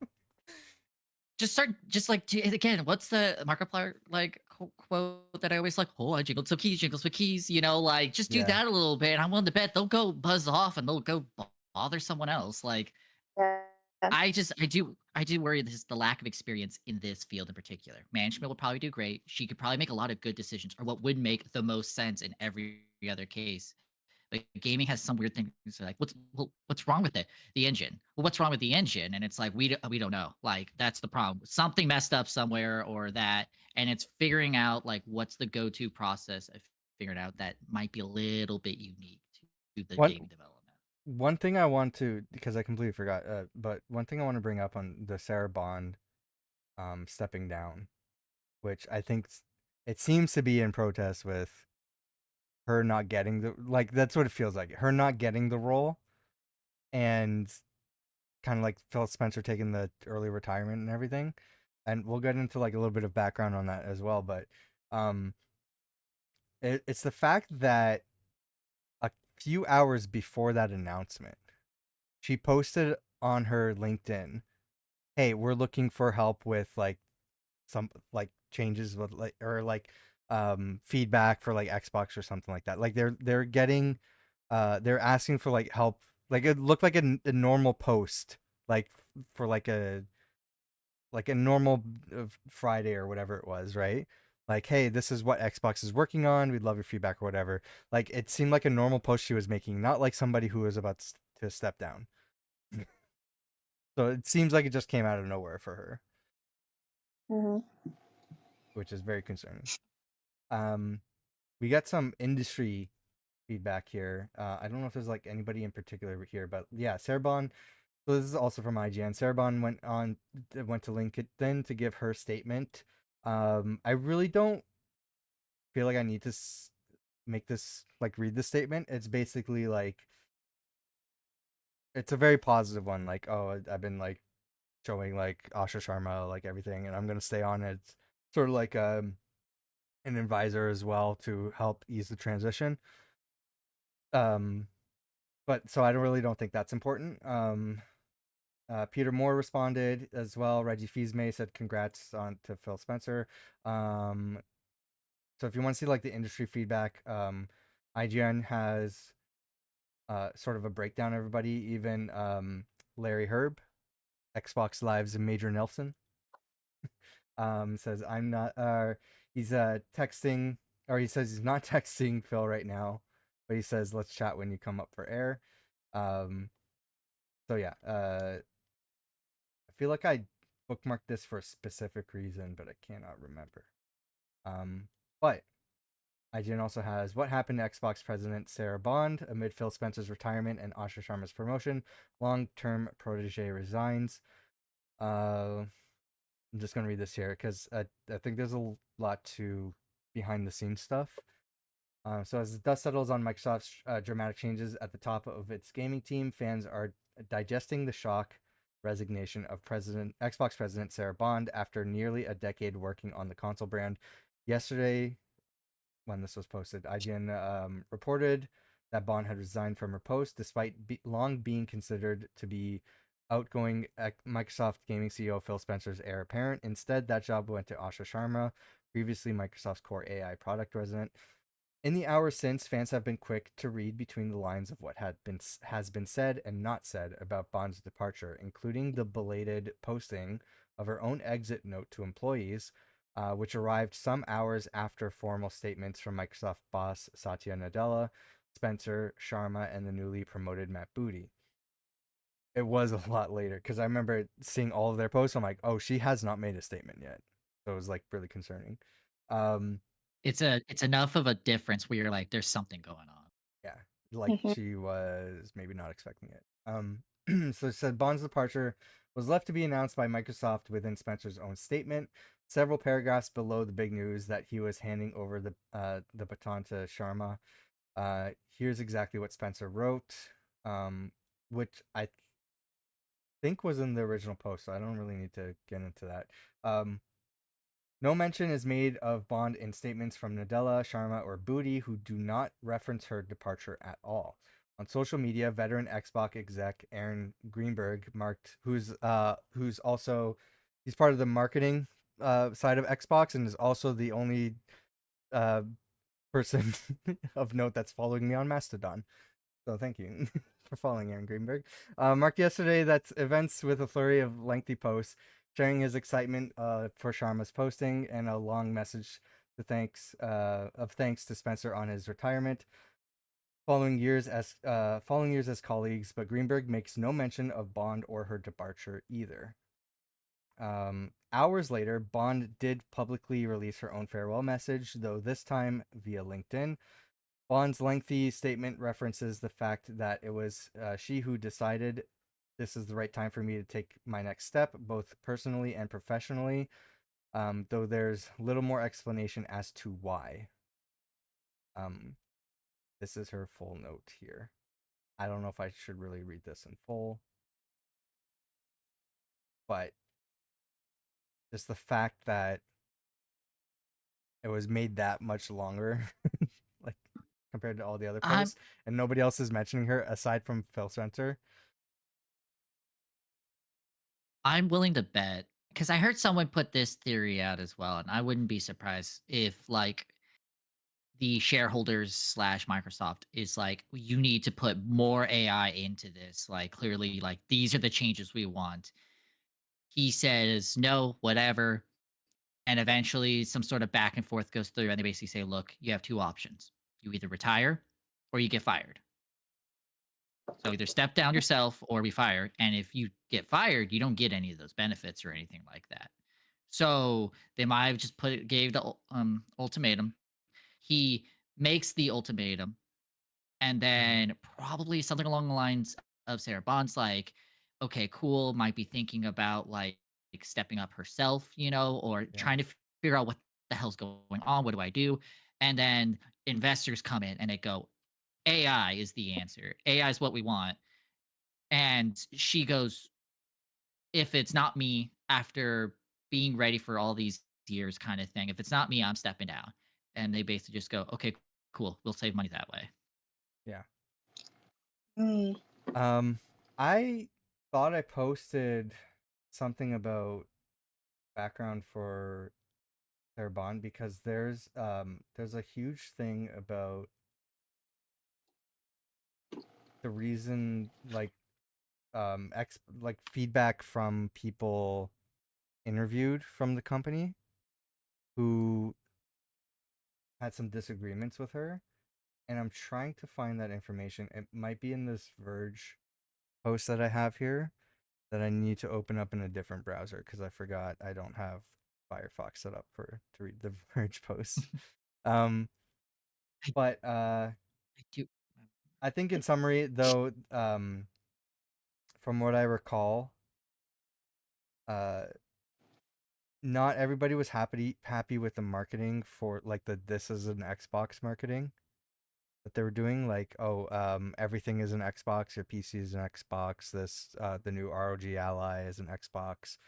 just start just like again, what's the Markiplier like quote that I always like? Oh, I jingled some keys, jingles with keys, like just do Yeah. that a little bit. And I'm willing to bet they'll go buzz off and they'll go bother someone else. Like Yeah. I do worry this is the lack of experience in this field in particular. Management will probably do great. She could probably make a lot of good decisions, or what would make the most sense in every other case. But gaming has some weird things like what's wrong with it? The engine. Well, what's wrong with the engine? And it's like we don't know. Like that's the problem. Something messed up somewhere or that, and it's figuring out like what's the go-to process of figuring out that might be a little bit unique to the One game development. one thing I want to, because I completely forgot, but one thing I want to bring up on the Sarah Bond stepping down, which I think it seems to be in protest with her not getting like that's what it feels like. Her not getting the role, and kind of like Phil Spencer taking the early retirement and everything. And we'll get into like a little bit of background on that as well, but um it's the fact that a few hours before that announcement, she posted on her LinkedIn, "Hey, we're looking for help with like some like changes with like or like feedback for like Xbox or something like that." Like they're getting they're asking for like help. Like it looked like a normal post, like for like a normal Friday or whatever it was, right? Like, hey, this is what Xbox is working on. We'd love your feedback or whatever. Like, it seemed like a normal post she was making, not like somebody who was about to step down. So it seems like it just came out of nowhere for her, Hmm. which is very concerning. Um, we got some industry feedback here. I don't know if there's like anybody in particular here, but yeah, Cerbon So this is also from IGN. Sarabon went to LinkedIn to give her statement. I really don't feel like I need to make this like read the statement. It's basically like it's a very positive one. Like, oh, I've been like showing like Asha Sharma like everything, and I'm gonna stay on it. It's sort of like an advisor as well to help ease the transition. Um, but so I don't think that's important. Peter Moore responded as well. Reggie Fils-May said congrats on to Phil Spencer. So if you want to see like the industry feedback, IGN has sort of a breakdown of everybody, even Larry Herb, Xbox Live's Major Nelson, says I'm not he's texting, or he says he's not texting Phil right now, but he says let's chat when you come up for air. So yeah, I feel like I bookmarked this for a specific reason, but I cannot remember. But IGN also has what happened to Xbox president Sarah Bond amid Phil Spencer's retirement and Asha Sharma's promotion. Long-term protege resigns. I'm just gonna read this here because I think there's a lot to behind the scenes stuff. So as the dust settles on Microsoft's dramatic changes at the top of its gaming team, fans are digesting the shock resignation of Xbox president Sarah Bond after nearly a decade working on the console brand. Yesterday, when this was posted, IGN reported that Bond had resigned from her post despite long being considered to be outgoing Microsoft gaming CEO Phil Spencer's heir apparent. Instead, that job went to Asha Sharma, previously Microsoft's core AI product resident. In the hours since, fans have been quick to read between the lines of what has been said and not said about Bond's departure, including the belated posting of her own exit note to employees, which arrived some hours after formal statements from Microsoft boss Satya Nadella, Spencer, Sharma, and the newly promoted Matt Booty. It was a lot later because I remember seeing all of their posts. I'm like, oh, she has not made a statement yet. So it was like really concerning. It's enough of a difference where you're like, there's something going on. Yeah, like Mhm. she was maybe not expecting it. So it said Bond's departure was left to be announced by Microsoft within Spencer's own statement. Several paragraphs below the big news that he was handing over the baton to Sharma. Here's exactly what Spencer wrote, which I think was in the original post, so I don't really need to get into that. No mention is made of Bond in statements from Nadella, Sharma, or Booty, who do not reference her departure at all. On social media, veteran Xbox exec Aaron Greenberg who's also he's part of the marketing side of Xbox and is also the only uh, person of note that's following me on Mastodon. So thank you for following Aaron Greenberg. Marked yesterday that events with a flurry of lengthy posts sharing his excitement for Sharma's posting and a long message of thanks to Spencer on his retirement. Following years as colleagues, but Greenberg makes no mention of Bond or her departure either. Hours later, Bond did publicly release her own farewell message, though this time via LinkedIn. Bond's lengthy statement references the fact that it was she who decided this is the right time for me to take my next step, both personally and professionally, though there's little more explanation as to why. This is her full note here. I don't know if I should really read this in full, but just the fact that it was made that much longer, like compared to all the other I'm posts, and nobody else is mentioning her aside from Phil Spencer. I'm willing to bet because I heard someone put this theory out as well, and I wouldn't be surprised if like the shareholders slash Microsoft is like, you need to put more AI into this. Like clearly, like these are the changes we want. He says no, whatever. And eventually some sort of back and forth goes through and they basically say, look, you have two options. You either retire or you get fired. So either step down yourself or be fired. And if you get fired, you don't get any of those benefits or anything like that. So they might have just gave the ultimatum. He makes the ultimatum, and then probably something along the lines of Sarah Bond's like, okay, cool, might be thinking about like stepping up herself, or Yeah. trying to figure out what the hell's going on. What do I do? And then investors come in and they go, AI is the answer. AI is what we want. And she goes, if it's not me after being ready for all these years, kind of thing, if it's not me, I'm stepping down. And they basically just go, okay, cool, we'll save money that way. Yeah. Mm. I thought I posted something about background for their bond because there's a huge thing about the reason like feedback from people interviewed from the company who had some disagreements with her, and I'm trying to find that information. It might be in this Verge post that I have here that I need to open up in a different browser because I forgot I don't have Firefox set up for to read the Verge posts. Um, I, but I do. I think in summary, though, from what I recall, uh, not everybody was happy with the marketing for like the this is an Xbox marketing that they were doing. Like, oh, everything is an Xbox, your PC is an Xbox, the new ROG Ally is an Xbox.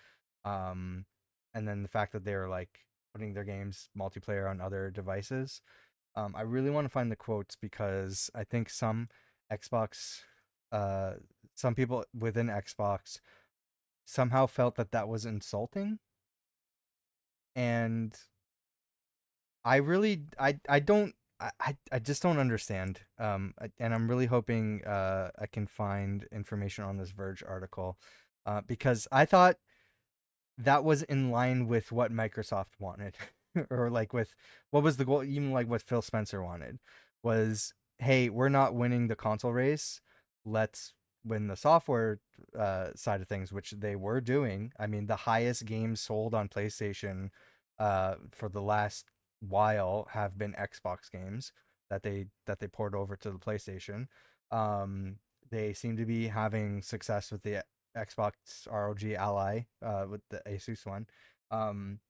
Um, and then the fact that they were like putting their games multiplayer on other devices. I really want to find the quotes because I think Xbox, uh, some people within Xbox somehow felt that that was insulting, and I don't I just don't understand. And I'm really hoping I can find information on this Verge article, because I thought that was in line with what Microsoft wanted, or like with what was the goal, even like what Phil Spencer wanted was, hey, we're not winning the console race. Let's win the software side of things, which they were doing. I mean, the highest games sold on PlayStation for the last while have been Xbox games that they poured over to the PlayStation. Um, they seem to be having success with the Xbox ROG Ally with the Asus one. Um,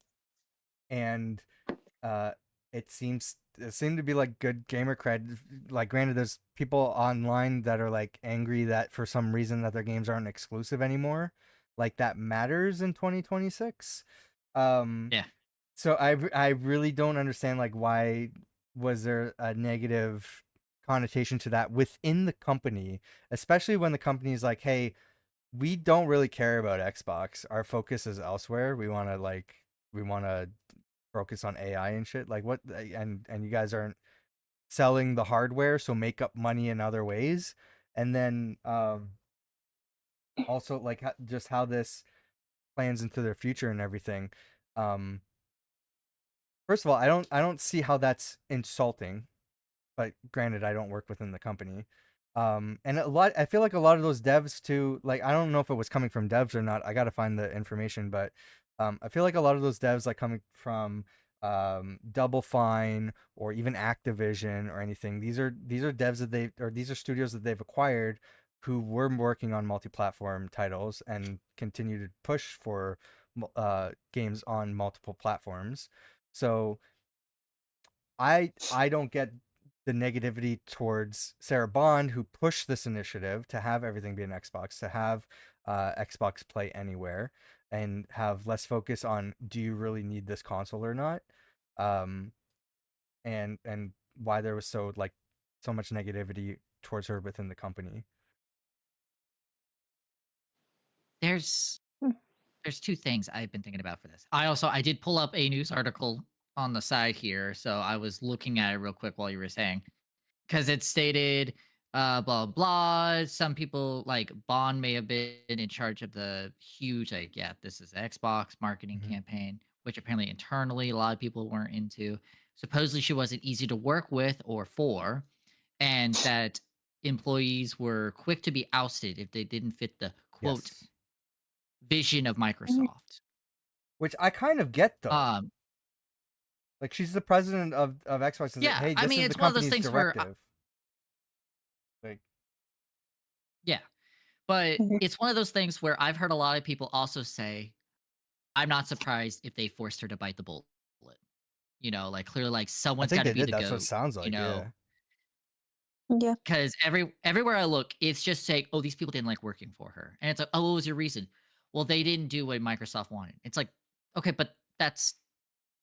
and uh, it seemed to be like good gamer cred. Like, granted, there's people online that are like angry that for some reason that their games aren't exclusive anymore. Like that matters in 2026. Um, Yeah. so I really don't understand like why was there a negative connotation to that within the company, especially when the company is like, hey, we don't really care about Xbox. Our focus is elsewhere. We want to focus on AI and shit. Like what and you guys aren't selling the hardware, so make up money in other ways. And then also like just how this plans into their future and everything. Um First of all, I don't see how that's insulting, but granted, I don't work within the company. And I feel like a lot of those devs too, like I don't know if it was coming from devs or not. I gotta find the information, but I feel like a lot of those devs like coming from Double Fine or even Activision or anything. These are devs that these are studios that they've acquired who were working on multi-platform titles and continue to push for games on multiple platforms. So I don't get the negativity towards Sarah Bond, who pushed this initiative to have everything be an Xbox, to have Xbox Play Anywhere, and have less focus on do you really need this console or not, um, and why there was so much negativity towards her within the company. There's Hmm. there's two things I've been thinking about for this. I did pull up a news article on the side here, so I was looking at it real quick while you were saying, because it stated blah blah. Some people like Bond may have been in charge of the huge, like, yeah, this is Xbox marketing Mm-hmm. campaign, which apparently internally a lot of people weren't into. Supposedly she wasn't easy to work with or for, and that employees were quick to be ousted if they didn't fit the quote Yes, vision of Mhm. Microsoft. which I kind of get though. Um, Like she's the president of Xbox and say, yeah, hey, I this mean is the it's one of those company's things where directive. Like, yeah, But Mhm. it's one of those things where I've heard a lot of people also say, I'm not surprised if they forced her to bite the bullet. Like clearly, like I someone's think got to they be did. the That's what it goat. sounds You like. know, Yeah. Yeah. because everywhere I look, it's just saying, "Oh, these people didn't like working for her," and it's like, "Oh, what was your reason?" Well, they didn't do what Microsoft wanted. It's like, okay, but that's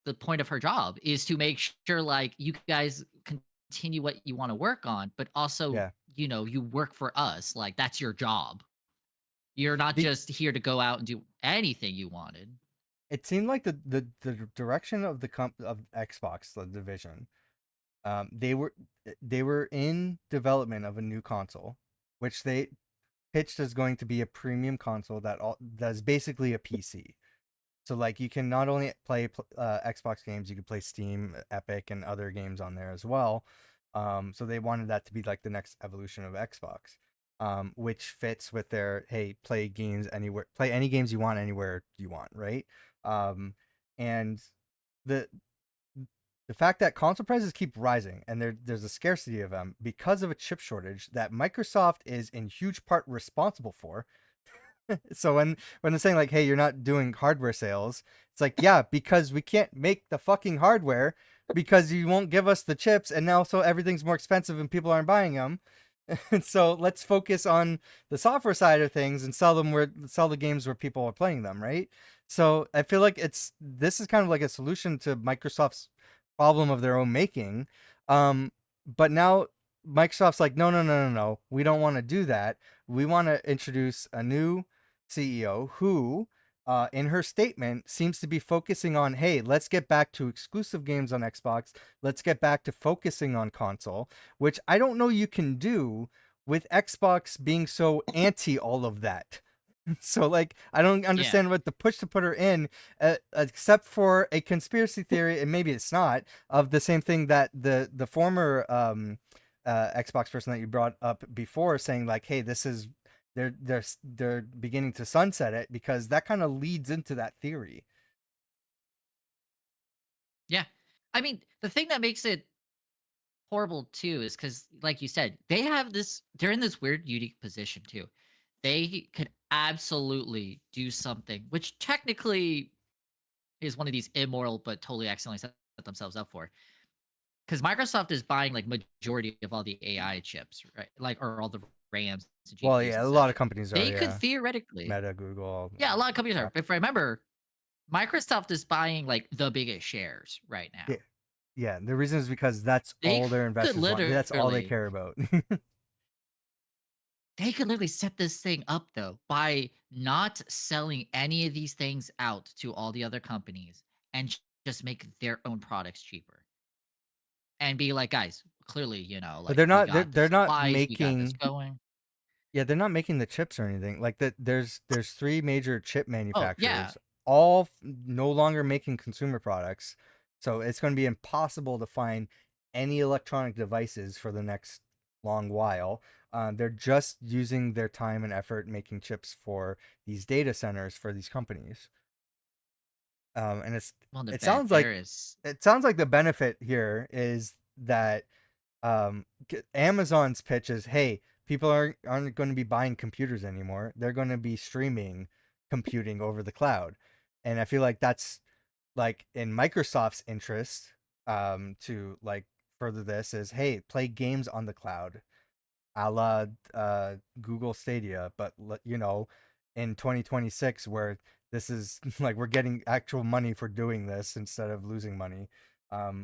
the point of her job is to make sure like you guys continue what you want to work on, but also Yeah. you work for us. Like that's your job. You're not The just here to go out and do anything you wanted. It seemed like the direction of of Xbox, the division, they were in development of a new console, which they pitched as going to be a premium console that is basically a PC. So like you can not only play Xbox games, you can play Steam, Epic, and other games on there as well. So they wanted that to be like the next evolution of Xbox, which fits with their hey, play games anywhere, play any games you want anywhere you want, right? Um, and the the fact that console prices keep rising and there's a scarcity of them because of a chip shortage that Microsoft is in huge part responsible for. So when they're saying like, "Hey, you're not doing hardware sales," it's like, yeah, because we can't make the fucking hardware because you won't give us the chips, and now so everything's more expensive and people aren't buying them. And so let's focus on the software side of things and sell the games where people are playing them, right? So I feel like this is kind of like a solution to Microsoft's problem of their own making. But now Microsoft's like, no, no, no, no, no, we don't want to do that. We want to introduce a new CEO who, in her statement, seems to be focusing on, hey, let's get back to exclusive games on Xbox. Let's get back to focusing on console, which I don't know you can do with Xbox being so anti all of that. So like I don't Yeah. understand what the push to put her in, except for a conspiracy theory, and maybe it's not, of the same thing that the former Xbox person that you brought up before, saying like, hey, this is they're beginning to sunset it, because that kind of leads into that theory. Yeah. I mean, the thing that makes it horrible too is because, like you said, they're in this weird, unique position too. They could absolutely do something, which technically is one of these immoral but totally accidentally set themselves up for. Because Microsoft is buying like majority of all the AI chips, right? Like or all the RAMs and Well, GPUs yeah, and a lot of such. companies are, They could yeah. theoretically, Meta, Google, all yeah, a that lot of companies are. crap. If I remember, Microsoft is buying like the biggest shares right Yeah, now. yeah. The reason is because that's They all their could investors want. That's all they literally care about. they could literally set this thing up though by not selling any of these things out to all the other companies and just make their own products cheaper and be like, guys, clearly, But like they're we not got the they're not supplies, we got this making, going. yeah, they're not making the chips or anything. Like that there's three major chip Oh, yeah. manufacturers, no longer making consumer products. So it's going to be impossible to find any electronic devices for the next long while. They're just using their time and effort making chips for these data centers for these companies. And Well, the it bet sounds there like is, the benefit here is that Amazon's pitch is, hey, people aren't going to be buying computers anymore. They're going to be streaming computing over the cloud. And I feel like that's like in Microsoft's interest, to like further this is, hey, play games on the cloud, a la Google Stadia, but in 2026, where this is like we're getting actual money for doing this instead of losing money.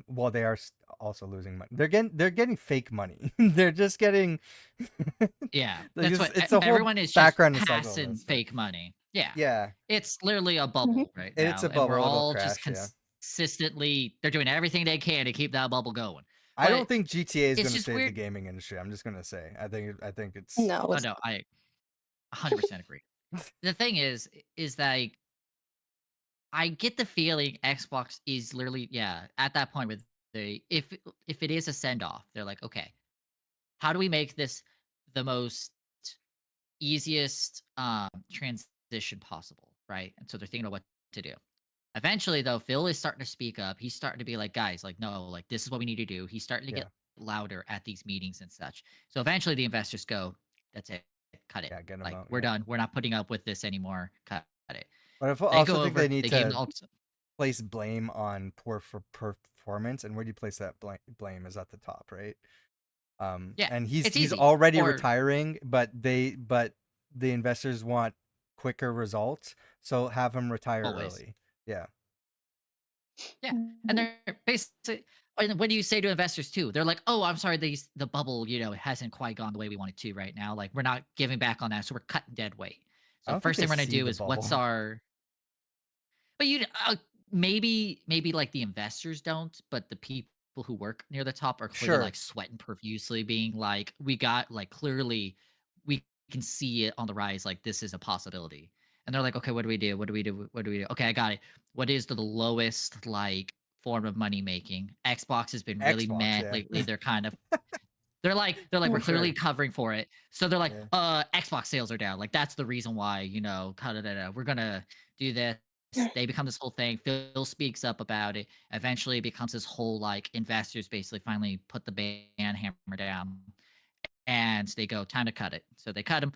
Well, they are also losing money. They're getting fake money. They're just getting yeah, like that's this. what It's a whole everyone is just background nostalgia of passing this, but fake money. Yeah. yeah, It's literally a Mhm. bubble right it's now, a and we're bubble. It'll all just crash. Yeah, consistently, they're doing everything they can to keep that bubble going. I But don't think GTA is it's going to just save the weird. gaming industry. I'm just going to say. I think it's No, Oh it's no, I 100% agree. The thing is that I get the feeling Xbox is literally, yeah, at that point with if it is a send off, they're like, okay, how do we make this the most easiest transition possible, right? And so they're thinking about what to do. Eventually, though, Phil is starting to speak up. He's starting to be like, guys, like, no, like this is what we need to do. He's starting to yeah. get louder at these meetings and such. So eventually, the investors go, that's it. cut it. Yeah, get them Like out. we're Yeah. done. We're not putting up with this anymore. Cut it. But I They also go think they over. need They gave to them the place blame on poor performance. And where do you place that blame? Is at the top, right? Yeah, And it's he's easy. already Or retiring, but the investors want quicker results, so have him retire always. early. Yeah. Yeah, and they're basically. And what do you say to investors too? They're like, "Oh, I'm sorry, the bubble, it hasn't quite gone the way we want it to right now. Like, we're not giving back on that, so we're cutting dead weight. I So don't think first they thing we're gonna see do the is what's bubble. our." But maybe like the investors don't, but the people who work near the top are clearly Sure. like sweating profusely, being like, "We got like clearly, we can see it on the rise. Like this is a possibility." And they're like, "Okay, what do we do? What do we do? What do we do? Okay, I got it. What is the lowest like form of money making? Xbox has been really Xbox, mad yeah. lately. They're like, For we're clearly sure. covering for it. So they're like, Yeah. Xbox sales are down. Like that's the reason why, we're gonna do this. They become this whole thing. Phil speaks up about it. Eventually it becomes this whole like investors basically finally put the ban hammer down and they go, time to cut it. So they cut him.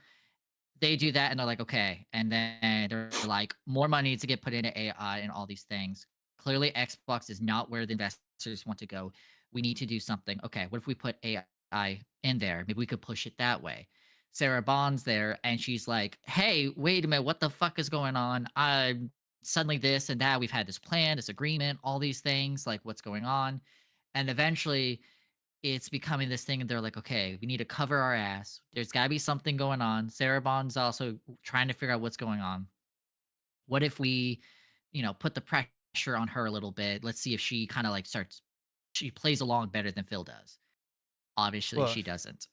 They do that and they're like, okay. And then they're like, more money to get put into AI and all these things. Clearly, Xbox is not where the investors want to go. We need to do something. Okay, what if we put AI in there? Maybe we could push it that way. Sarah Bond's there and she's like, hey, wait a minute, what the fuck is going on? I'm suddenly this and that. We've had this plan, this agreement, all these things. Like, what's going on? And eventually, it's becoming this thing and they're like, okay, we need to cover our ass. There's got to be something going on. Sarah Bond's also trying to figure out what's going on. What if we, put the pressure on her a little bit? Let's see if she kind of like she plays along better than Phil does. Obviously, Well, she doesn't.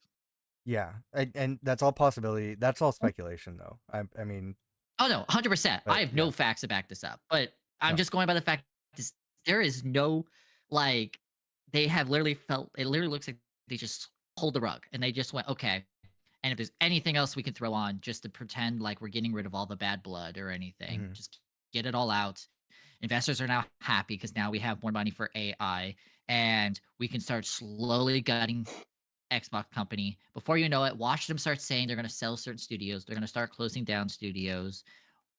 yeah, and that's all possibility. That's all speculation, though. I mean, Oh, no, 100%. I but have yeah, no facts to back this up, but I'm no, just going by the fact is there is no, like, they have literally it literally looks like they just pulled the rug and they just went, okay. And if there's anything else we can throw on just to pretend like we're getting rid of all the bad blood or anything, hmm just get it all out. Investors are now happy because now we have more money for AI and we can start slowly gutting Xbox company. Before you know it, watch them start saying they're going to sell certain studios. They're going to start closing down studios,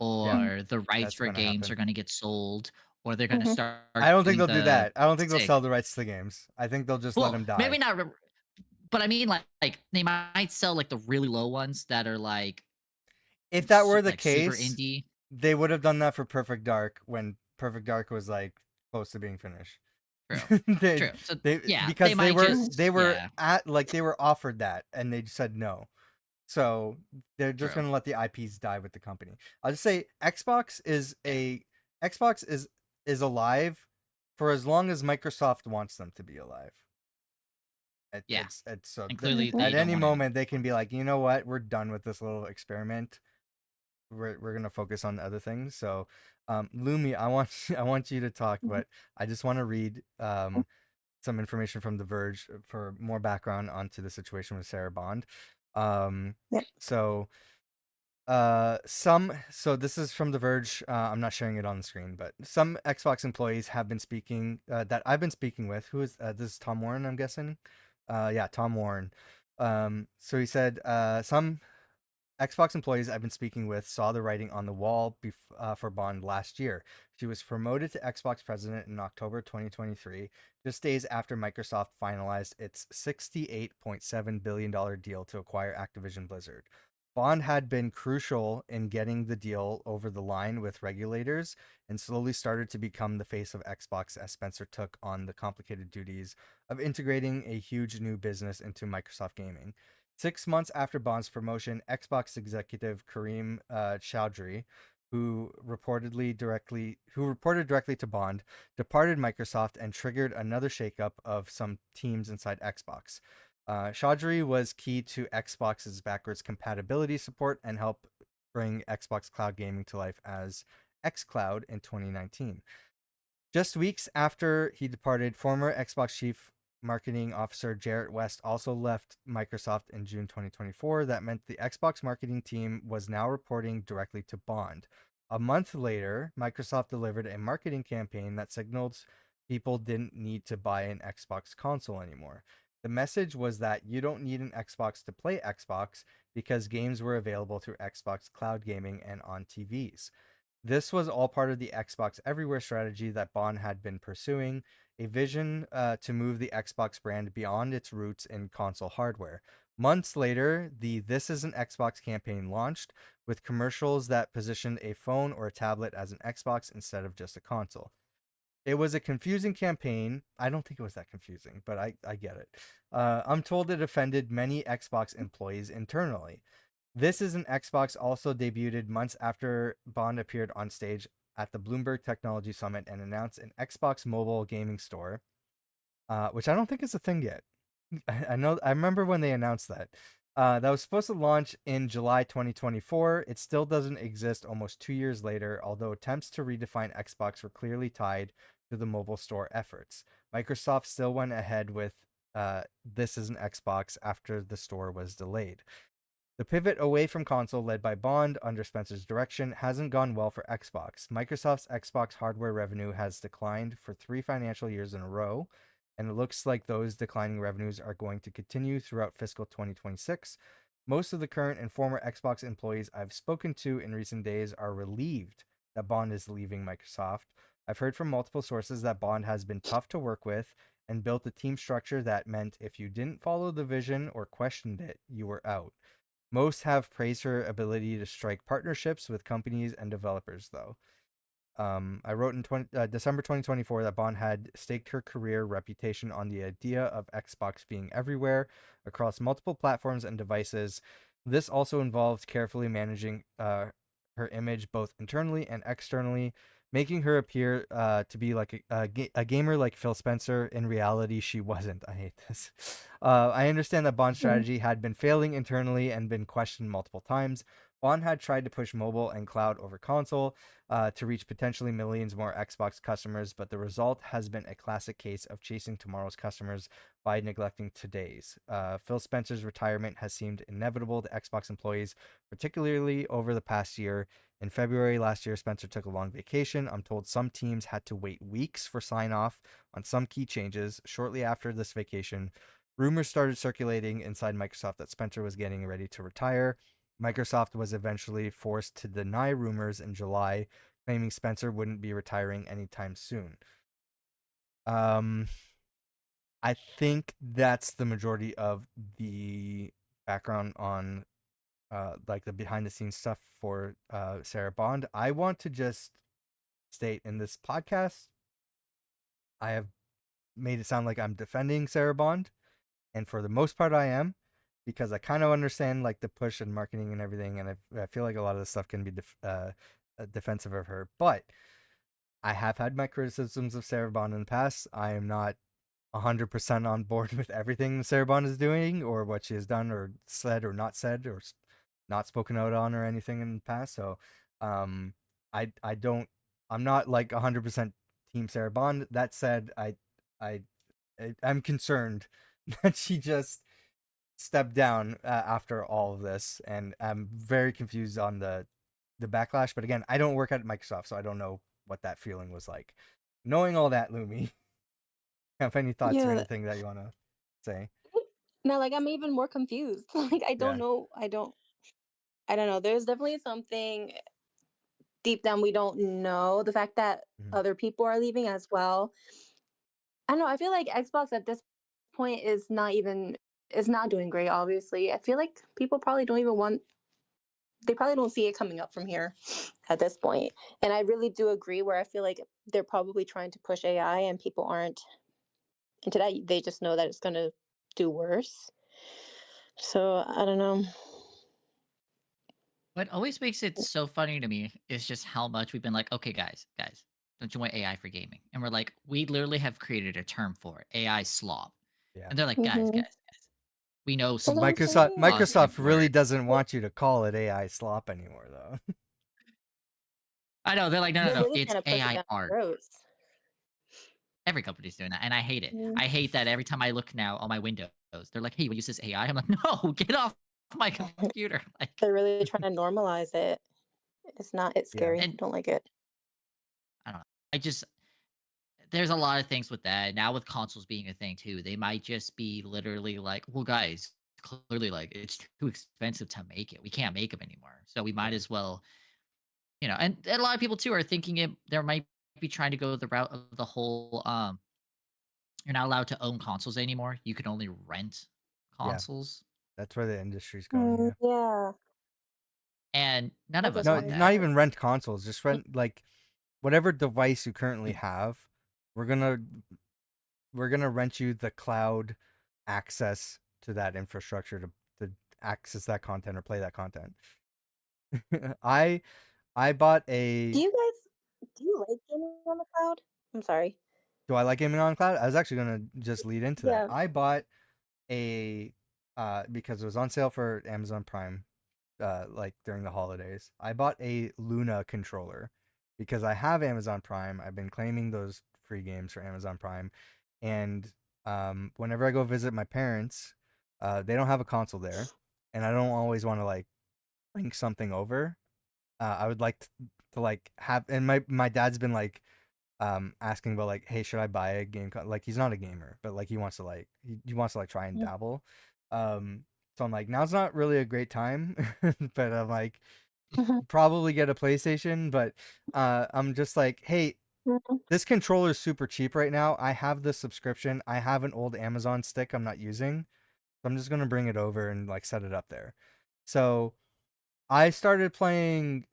yeah, or the rights that's for gonna games are happen. going to get sold, or they're going to start I don't think doing they'll do the that. I don't think they'll sick. sell the rights to the games. I think they'll just let Well, them die. maybe not, but I mean, like they might sell like the really low ones that are like If that were the like super case, indie. they would have done that for Perfect Dark when Perfect Dark was like close to being finished. True, they true. So they yeah, they because might just they were yeah, at like they were offered that and they said no. So they're just true. gonna let the IPs die with the company. I'll just say Xbox is alive for as long as Microsoft wants them to be alive. Yeah, It's so and clearly at they don't any want to. moment they can be like, you know what, we're done with this little experiment. We're gonna focus on other things. So, Lumi, I want I want you to talk, but I just want to read some information from The Verge for more background onto the situation with Sarah Bond. Yep. So so this is from The Verge. I'm not sharing it on the screen, but some Xbox employees have been speaking that I've been speaking with. Who is this is Tom Warren, I'm guessing. Yeah, Tom Warren. So he said some Xbox employees I've been speaking with saw the writing on the wall for Bond last year. She was promoted to Xbox president in October 2023, just days after Microsoft finalized its $68.7 billion deal to acquire Activision Blizzard. Bond had been crucial in getting the deal over the line with regulators and slowly started to become the face of Xbox as Spencer took on the complicated duties of integrating a huge new business into Microsoft Gaming. 6 months after Bond's promotion, Xbox executive Kareem Chowdhury, who reported directly to Bond, departed Microsoft and triggered another shakeup of some teams inside Xbox. Chowdhury was key to Xbox's backwards compatibility support and helped bring Xbox Cloud Gaming to life as xCloud in 2019. Just weeks after he departed, former Xbox chief marketing officer Jarrett West also left Microsoft in June 2024. That meant the Xbox marketing team was now reporting directly to Bond. A month later, Microsoft delivered a marketing campaign that signaled people didn't need to buy an Xbox console anymore. The message was that you don't need an Xbox to play Xbox because games were available through Xbox Cloud Gaming and on TVs. This was all part of the Xbox Everywhere strategy that Bond had been pursuing, a vision to move the Xbox brand beyond its roots in console hardware. Months later, the This is an Xbox campaign launched with commercials that positioned a phone or a tablet as an Xbox instead of just a console. It was a confusing campaign. I don't think it was that confusing, but I get it. I'm told it offended many Xbox employees internally. This is an Xbox also debuted months after Bond appeared on stage at the Bloomberg Technology Summit and announced an Xbox mobile gaming store, which I don't think is a thing yet. I remember when they announced that. That was supposed to launch in July 2024. It still doesn't exist almost 2 years later, although attempts to redefine Xbox were clearly tied to the mobile store efforts. Microsoft still went ahead with This is an Xbox after the store was delayed. The pivot away from console led by Bond under Spencer's direction hasn't gone well for Xbox. Microsoft's Xbox hardware revenue has declined for 3 financial years in a row, and it looks like those declining revenues are going to continue throughout fiscal 2026. Most of the current and former Xbox employees I've spoken to in recent days are relieved that Bond is leaving Microsoft. I've heard from multiple sources that Bond has been tough to work with and built a team structure that meant if you didn't follow the vision or questioned it, you were out. Most have praised her ability to strike partnerships with companies and developers, though. I wrote in December 2024 that Bond had staked her career reputation on the idea of Xbox being everywhere across multiple platforms and devices. This also involved carefully managing her image both internally and externally, making her appear to be like a gamer like Phil Spencer. In reality, she wasn't. I hate this. I understand that Bond's strategy had been failing internally and been questioned multiple times. Bond had tried to push mobile and cloud over console to reach potentially millions more Xbox customers, but the result has been a classic case of chasing tomorrow's customers by neglecting today's. Phil Spencer's retirement has seemed inevitable to Xbox employees, particularly over the past year. In February last year, Spencer took a long vacation. I'm told some teams had to wait weeks for sign off on some key changes. Shortly after this vacation, rumors started circulating inside Microsoft that Spencer was getting ready to retire. Microsoft was eventually forced to deny rumors in July, claiming Spencer wouldn't be retiring anytime soon. I think that's the majority of the background on like the behind the scenes stuff for Sarah Bond. I want to just state in this podcast, I have made it sound like I'm defending Sarah Bond, and for the most part I am, because I kind of understand like the push and marketing and everything, and I feel like a lot of the stuff can be defensive of her. But I have had my criticisms of Sarah Bond in the past. I am not 100% on board with everything Sarah Bond is doing or what she has done or said or not said or not spoken out on or anything in the past. So I don't, I'm not like 100% team Sarah Bond. That said, I'm concerned that she just stepped down after all of this, and I'm very confused on the backlash. But again, I don't work at Microsoft, so I don't know what that feeling was like. Knowing all that, Lumi, have any thoughts or Yeah. anything that you want to say? Now, like, I'm even more confused. Like, I don't Yeah. know. I don't know. There's definitely something deep down we don't know. The fact that Mhm. other people are leaving as well. I don't know. I feel like Xbox at this point is not doing great. Obviously, I feel like people probably don't even want. They probably don't see it coming up from here at this point. And I really do agree. Where I feel like they're probably trying to push AI, and people aren't into that. They just know that it's going to do worse. So I don't know. What always makes it so funny to me is just how much we've been like, okay, guys, don't you want AI for gaming? And we're like, we literally have created a term for it, AI slop. Yeah. And they're like, Mm-hmm. guys, we know That's what I'm Microsoft saying. positive Microsoft really word. doesn't want you to call it AI slop anymore, though. I know they're like, They're no, really it's trying to push it AI down art. our throats. Every company's doing that, and I hate it. Mm. I hate that every time I look now on my Windows, they're like, "Hey, we use this AI." I'm like, "No, get off my computer!" Like, They're really trying to normalize it. It's not. It's Yeah. scary. I and don't like it. I don't know. I just there's a lot of things with that. Now with consoles being a thing too, they might just be literally like, well, guys, clearly like it's too expensive to make it. We can't make them anymore, so we might Yeah. as well, and a lot of people too are thinking it. There might be trying to go the route of the whole you're not allowed to own consoles anymore. You can only rent Yeah. consoles, That's where the industry's going. Yeah. Yeah, and none I of just us No, want wanted not that. to. even rent consoles. Just rent like whatever device you currently have. We're gonna we're gonna rent you the cloud access to that infrastructure to access that content or play that content. I I bought Do a. you guys do you like gaming on the cloud? I'm sorry. Do I like gaming on cloud? I was actually gonna just lead into that. Yeah. I bought a because it was on sale for Amazon Prime, like during the holidays. I bought a Luna controller because I have Amazon Prime. I've been claiming those free games for Amazon Prime, and whenever I go visit my parents, they don't have a console there, and I don't always want to like link something over. I would like to like have, and my dad's been like asking about like, hey, should I buy a game like he's not a gamer, but like he wants to like he wants to like try and Mm. dabble. So I'm like, now's not really a great time. But I'm like, Mhm. probably get a PlayStation. But I'm just like, hey, Mhm. this controller is super cheap right now. I have the subscription. I have an old Amazon stick I'm not using, so I'm just gonna bring it over and like set it up there. So I started playing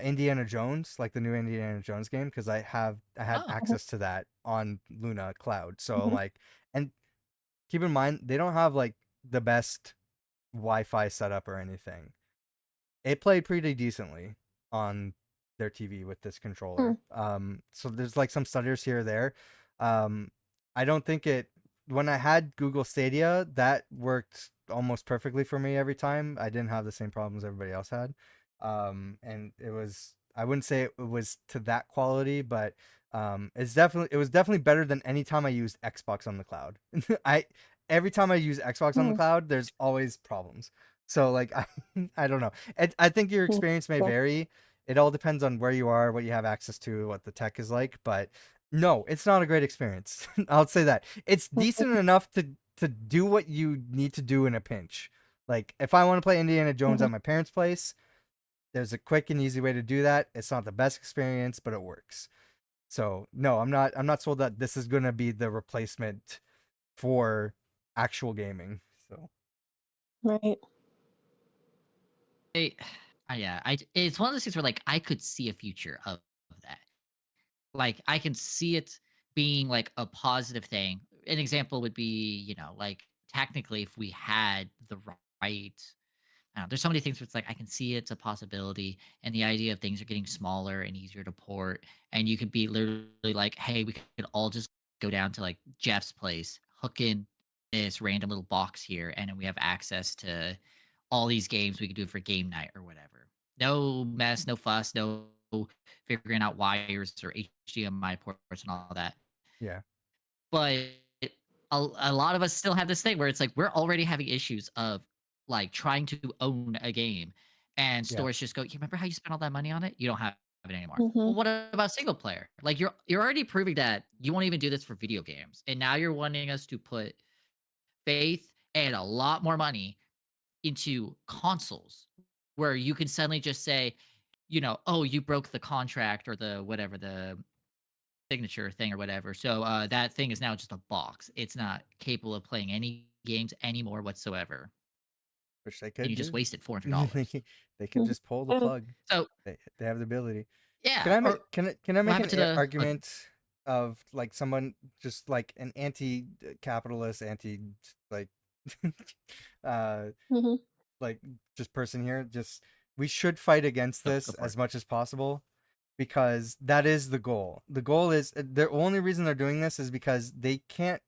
Indiana Jones, like the new Indiana Jones game, because I had Oh, Mhm. access to that on Luna Cloud. So I'm Mhm. like, and keep in mind they don't have like the best Wi-Fi setup or anything. It played pretty decently on their TV with this controller. Mm. So there's like some stutters here or there. Um, I don't think it when I had Google Stadia, that worked almost perfectly for me every time. I didn't have the same problems everybody else had. And it was I wouldn't say it was to that quality, but it was definitely better than any time I used Xbox on the cloud. I Every time I use Xbox on the Mm. cloud, there's always problems. So like I don't know. I think your Mm. experience may Yeah. vary. It all depends on where you are, what you have access to, what the tech is like. But no, it's not a great experience. I'll say that it's decent Mhm. enough to do what you need to do in a pinch. Like if I want to play Indiana Jones Mhm. at my parents' place, there's a quick and easy way to do that. It's not the best experience, but it works. So no, I'm not sold that this is gonna be the replacement for actual gaming. So Right. I, yeah, it's one of those things where like I could see a future of that. Like I can see it being like a positive thing. An example would be, like technically if we had the right I don't know, there's so many things where it's like I can see it's a possibility, and the idea of things are getting smaller and easier to port, and you could be literally like, "Hey, we could all just go down to like Jeff's place, hook in this random little box here, and then we have access to all these games. We could do it for game night or whatever. No mess, no fuss, no figuring out wires or HDMI ports and all that." yeah, But a lot of us still have this thing where it's like we're already having issues of like trying to own a game and yeah, stores just go, "You remember how you spent all that money on it? You don't have it anymore." Mhm. Well, what about single player? Like you're already proving that you won't even do this for video games. And now you're wanting us to put faith and a lot more money into consoles where you can suddenly just say, "Oh, you broke the contract or the whatever the signature thing or whatever. So that thing is now just a box. It's not capable of playing any games anymore whatsoever, which they and could you just do. wasted they $400. could they could Mhm. just pull the Yeah. plug. So They have the ability. yeah, or Can I what make happened an to the? argument of like someone just like an anti-capitalist, anti like uh Mhm. like just person here? Just we should fight against Go this for it. as much as possible because that is the goal. The goal is the only reason they're doing this is because they can't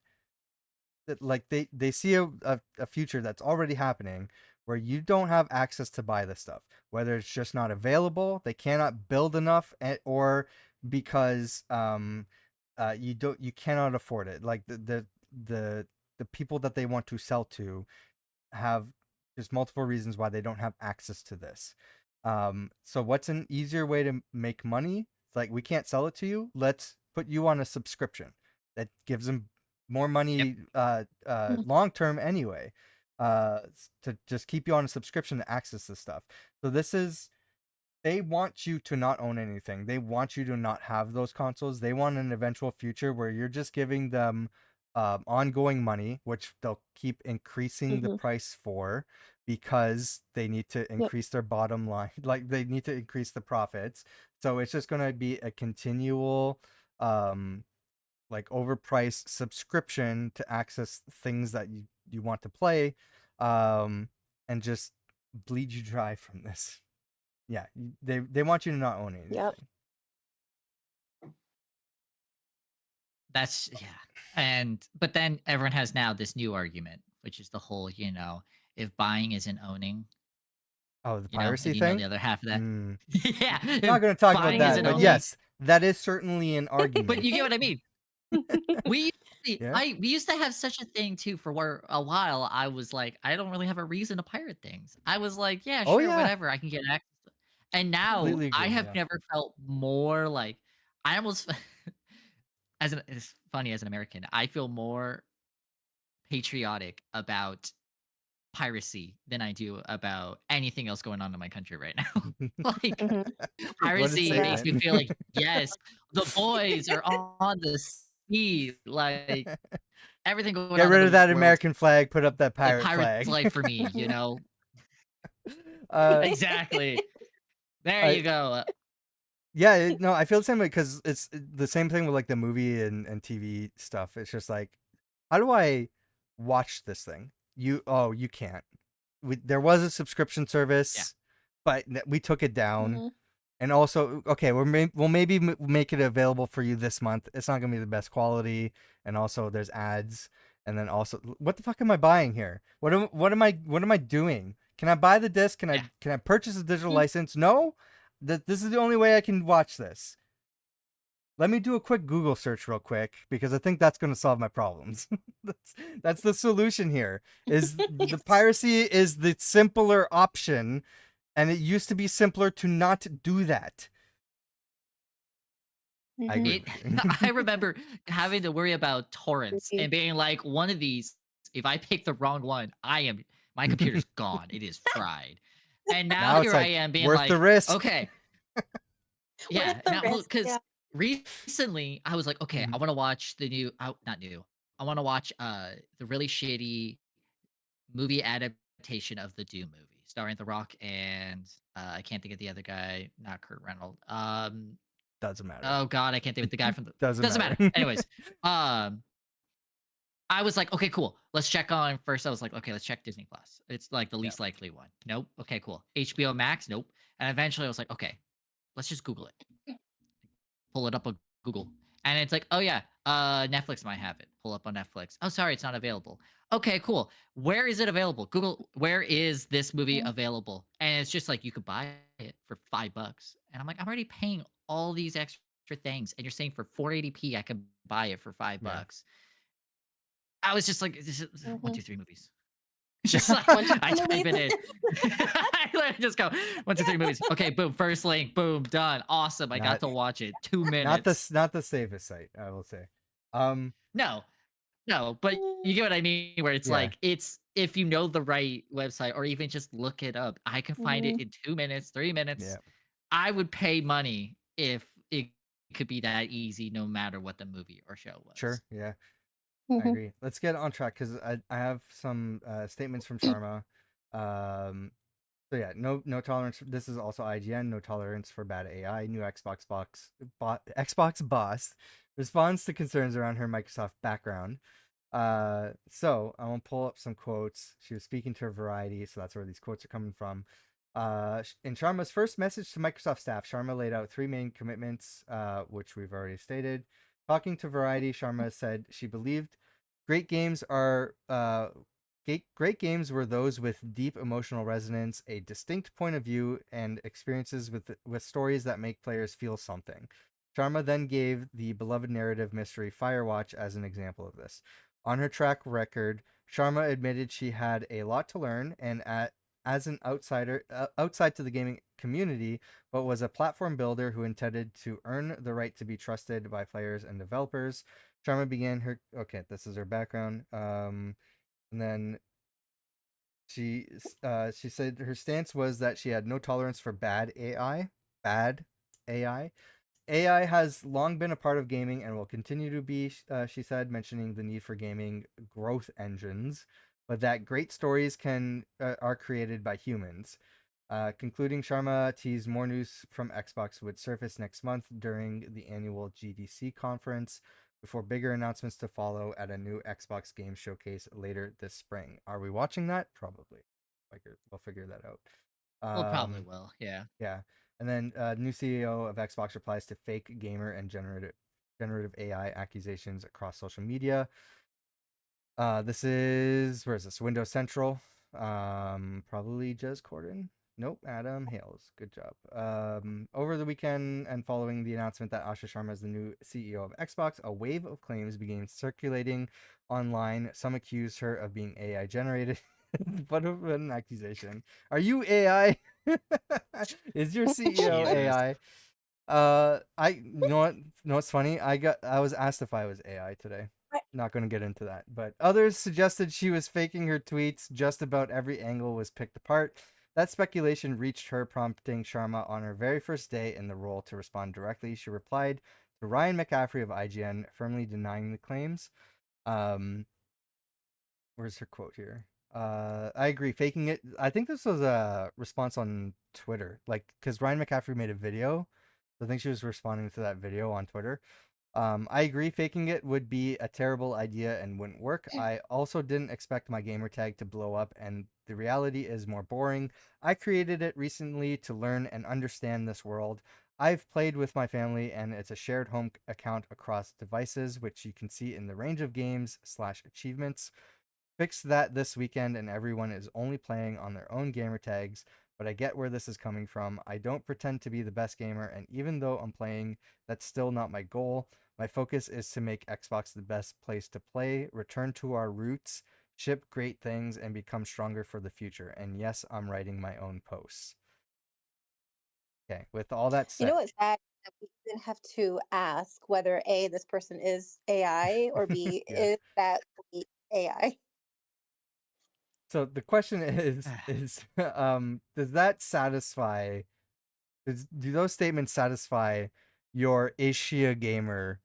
like they see a future that's already happening where you don't have access to buy this stuff, whether it's just not available, they cannot build enough, or because you cannot afford it, like the people that they want to sell to have just multiple reasons why they don't have access to this. So what's an easier way to make money It's like, we can't sell it to you. Let's put you on a subscription that gives them more money long term anyway, to just keep you on a subscription to access this stuff. So they want you to not own anything. They want you to not have those consoles. They want an eventual future where you're just giving them ongoing money, which they'll keep increasing the price for, because they need to increase their bottom line. Like, they need to increase the profits. So it's just going to be a continual like overpriced subscription to access things that you want to play, and just bleed you dry from this. Yeah, they want you to not own anything. Yep. That's but then everyone has now this new argument, which is the whole, if buying isn't owning, Oh, the you know, piracy and you know thing? the other half of that. Yeah, Not if going to talk about buying that, isn't but owning, yes, that is certainly an but argument. you get what I mean. We Yeah. we used to have such a thing too for where a while I was like, I don't really have a reason to pirate things. I was like, yeah, Oh sure, yeah, whatever, I can get access to. And now completely I agree. have Yeah. never felt more like I almost it's funny as an American, I feel more patriotic about piracy than I do about anything else going on in my country right now. Like, What a piracy makes Yeah. me statement. feel like, yes, the boys are on the sea, like, everything going Get on in rid of the that world, American flag, put up that like pirate pirate's flag. life for me, you know? uh Exactly. There I you go. Yeah, no, I feel the same way, because it's the same thing with like the movie and TV stuff. It's just like, how do I watch this thing? You can't. There was a subscription Yeah. service, but we took it down. And also, okay, we'll maybe make it available for you this month. It's not gonna be the best quality, and also there's ads, and then also, what the fuck am I buying here? What am I doing? Can I buy the disc? Can Yeah. I purchase a digital license? No, this is the only way I can watch this. Let me do a quick Google search real quick, because I think that's going to solve my problems. that's the solution here. Is the piracy is the simpler option, and it used to be simpler to not do that. I agree It with you. I remember having to worry about torrents and being like, one of these, if I pick the wrong one, my computer's gone. It is fried. And now Now it's here I like, am being worth the like, risk. okay, Worth yeah. the Now, risk. because Yeah. recently I was like, okay, I want to watch the new, not new. I want to watch the really shitty movie adaptation of the Doom movie, starring The Rock and I can't think of the other guy, not Kurt Reynolds. Doesn't matter. Oh god, I can't think of the guy from the Doesn't doesn't matter. matter. Anyways, I was like, okay, cool. Let's check on first. I was like, okay, let's check Disney Plus. It's like the Yeah. least likely one. Nope. Okay, cool. HBO Max. Nope. And eventually, I was like, okay, let's just Google it. Pull it up on Google, and it's like, oh yeah, Netflix might have it. Pull up on Netflix. Oh, sorry, it's not available. Okay, cool. Where is it available? Google, where is this movie available? And it's just like you could buy it for $5, and I'm like, I'm already paying all these extra things, and you're saying for 480p I could buy it for $5. Yeah. I was just like, this is 1, 2, 3 movies. Just Yeah. like One, two, I three type it in. movies. I literally just go 1, 2, 3 movies. Okay, boom. First link. Boom. Done. Awesome. I got to watch it. 2 minutes. Not the safest site, I will say. No, no, but you get what I mean. Where it's Yeah. like it's if you know the right website or even just look it up, I can find it in 2 minutes, 3 minutes. Yeah. I would pay money if it could be that easy, no matter what the movie or show was. Sure. Yeah. I agree. Let's get on track, because I have some statements from Sharma. So yeah, no tolerance. This is also IGN. No tolerance for bad AI. New Xbox boss responds to concerns around her Microsoft background. So I want to pull up some quotes. She was speaking to Variety, so that's where these quotes are coming from. In Sharma's first message to Microsoft staff, Sharma laid out 3 main commitments, which we've already stated. Talking to Variety, Sharma said she believed great games are great games were those with deep emotional resonance, a distinct point of view, and experiences with stories that make players feel something. Sharma then gave the beloved narrative mystery Firewatch as an example of this. On her track record, Sharma admitted she had a lot to learn, and as an outsider outside to the gaming community, but was a platform builder who intended to earn the right to be trusted by players and developers. Sharma began her this is her background. And then she said her stance was that she had no tolerance for bad AI. Bad AI. AI has long been a part of gaming and will continue to be, she said, mentioning the need for gaming growth engines, but that great stories are created by humans. Concluding, Sharma teased more news from Xbox would surface next month during the annual GDC conference, before bigger announcements to follow at a new Xbox game showcase later this spring. Are we watching that? Probably. We'll figure that out. Well, probably will. Yeah. Yeah. And then new CEO of Xbox replies to fake gamer and generative AI accusations across social media. This is where is this? Windows Central. Probably Jez Corden. Nope, Adam Hales. Good job. Over the weekend and following the announcement that Asha Sharma is the new CEO of Xbox, a wave of claims began circulating online. Some accused her of being AI generated. What an accusation. Are you AI? Is your CEO Jesus. AI? I you know what's funny? I was asked if I was AI today. Not going to get into that, but others suggested she was faking her tweets. Just about every angle was picked apart. That speculation reached her, prompting Sharma on her very first day in the role to respond directly. She replied to Ryan McCaffrey of IGN, firmly denying the claims. Where's her quote here? I agree. Faking it. I think this was a response on Twitter, like because Ryan McCaffrey made a video. I think she was responding to that video on Twitter. I agree. Faking it would be a terrible idea and wouldn't work. I also didn't expect my gamer tag to blow up, and the reality is more boring. I created it recently to learn and understand this world. I've played with my family, and it's a shared home account across devices, which you can see in the range of games/achievements. Fix that this weekend, and everyone is only playing on their own gamer tags. But I get where this is coming from. I don't pretend to be the best gamer, and even though I'm playing, that's still not my goal. My focus is to make Xbox the best place to play, return to our roots, ship great things, and become stronger for the future. And yes, I'm writing my own posts. Okay, with all that You know said, what's sad? That we even have to ask whether A, this person is AI, or B, yeah. is that AI? So the question is does that satisfy do those statements satisfy your is she a gamer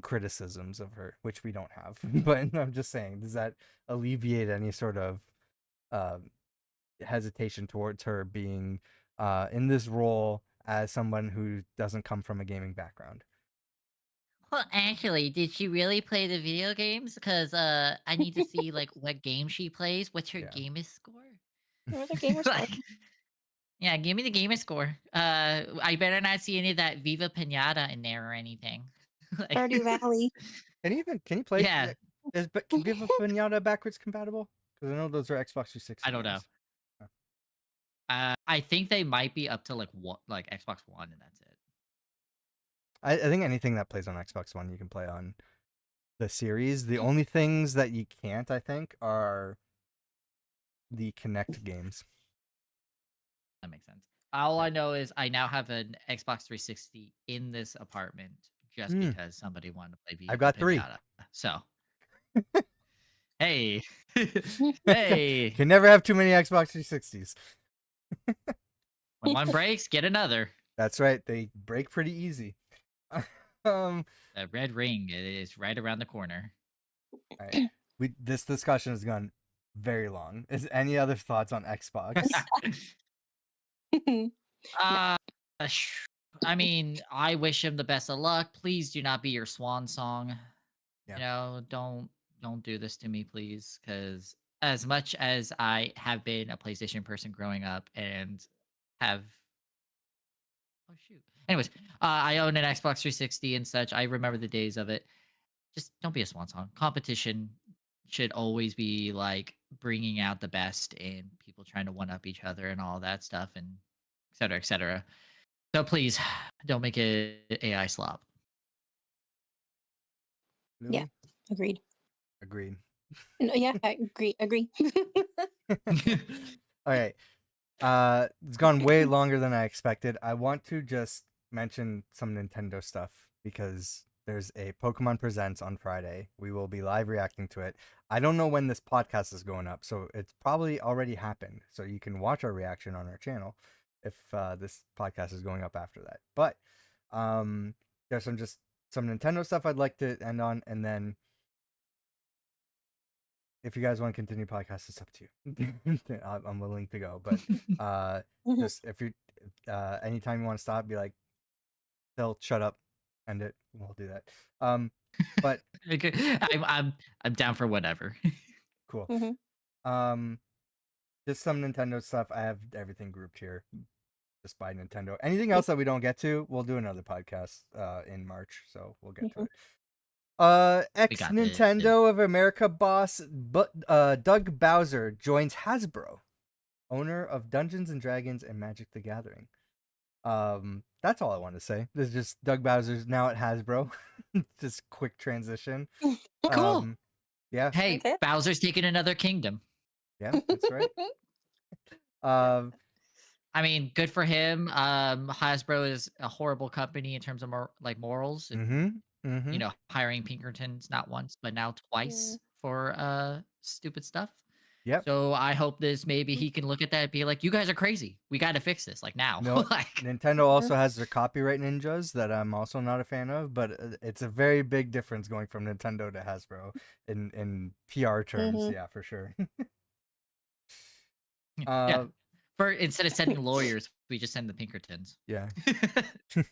criticisms of her, which we don't have? But I'm just saying, does that alleviate any sort of um hesitation towards her being in this role as someone who doesn't come from a gaming background? Well, actually, did she really play the video games? Because I need to see like what game she plays. What's her Yeah. gamer score? Or the gamer score? Like, yeah, give me the gamer score. I better not see any of that Viva Pinata in there or anything. Like, Stardew Valley. Can you play yeah, can Viva Pinata backwards compatible? Because I know those are Xbox 360 I don't know. games. Oh. I think they might be up to like what, like Xbox One, and that's it. I think anything that plays on Xbox One you can play on the series. The only things that you can't, I think, are the Connect games. That makes sense. All I know is I now have an Xbox 360 in this apartment just Mm, because somebody wanted to play I've Viva got 3. Pinata. So, hey, hey, Can never have too many Xbox 360s. when one breaks, get another. That's right. They break pretty easy. um, The red ring is right around the corner. all right. This discussion has gone very long. Is any other thoughts on Xbox? uh, I mean, I wish him the best of luck. Please do not be your swan song. Yeah. You know, don't do this to me, please. Because as much as I have been a PlayStation person growing up and have oh shoot. Anyways, I own an Xbox 360 and such. I remember the days of it. Just don't be a swan song. Competition should always be like bringing out the best and people trying to one up each other and all that stuff and et cetera, et cetera. So please don't make it AI slop. Yeah, Louis? agreed. Agreed. No, yeah, I agree. All right. It's gone way longer than I expected. I want to just mention some Nintendo stuff because there's a Pokemon Presents on Friday. We will be live reacting to it. I don't know when this podcast is going up, so it's probably already happened. So you can watch our reaction on our channel if this podcast is going up after that. But there's some Nintendo stuff I'd like to end on, and then if you guys want to continue podcast, it's up to you. I'm willing to go, but just if you anytime you want to stop, be like, Phil, shut up, end it. We'll do that. But Okay, I'm down for whatever. cool. Mhm. Just some Nintendo stuff. I have everything grouped here, just by Nintendo. Anything else that we don't get to, we'll do another podcast in March, so we'll get to it. We Ex got this. Nintendo of America boss, Doug Bowser joins Hasbro, owner of Dungeons and Dragons and Magic the Gathering. That's all I want to say. This is just Doug Bowser's now at Hasbro. Just quick transition. Cool. Yeah, Hey, Okay. Bowser's taking another kingdom. yeah, that's right. Um, I mean, good for him. Hasbro is a horrible company in terms of morals and hiring Pinkertons not once but now twice for stupid stuff. yep. So I hope this maybe he can look at that and be like, "You guys are crazy. We got to fix this like now." No, Like, Nintendo also has their copyright ninjas that I'm also not a fan of, but it's a very big difference going from Nintendo to Hasbro in PR terms. Yeah, for sure. yeah. For instead of sending lawyers, we just send the Pinkertons. Yeah. Let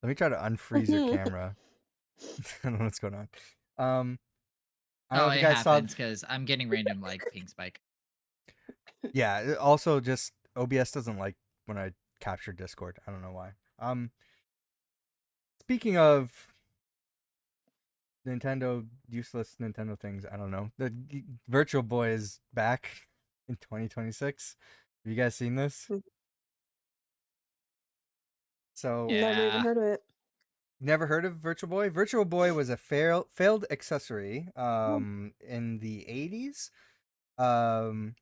me try to unfreeze your camera. I don't know what's going on. I don't know if It you guys saw. happens because I'm getting random like ping spike. Yeah. Also, just OBS doesn't like when I capture Discord. I don't know why. Speaking of Nintendo, useless Nintendo things, I don't know. The Virtual Boy is back in 2026. Have you guys seen this? So Never even heard of it. never heard of Virtual Boy? Virtual Boy was a failed accessory in the 80s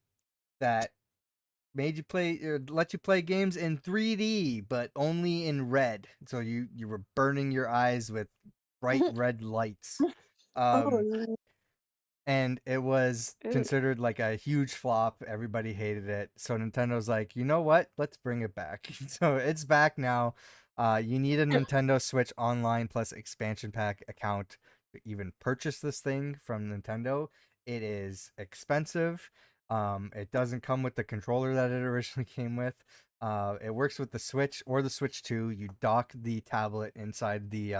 that made you play or let you play games in 3D but only in red. So you were burning your eyes with bright red lights. Oh, And it was ew. considered like a huge flop. Everybody hated it. So Nintendo's like, you know what? Let's bring it back. So it's back now. You need a Nintendo Switch Online plus expansion pack account to even purchase this thing from Nintendo. It is expensive. It doesn't come with the controller that it originally came with. It works with the Switch or the Switch 2. You dock the tablet inside the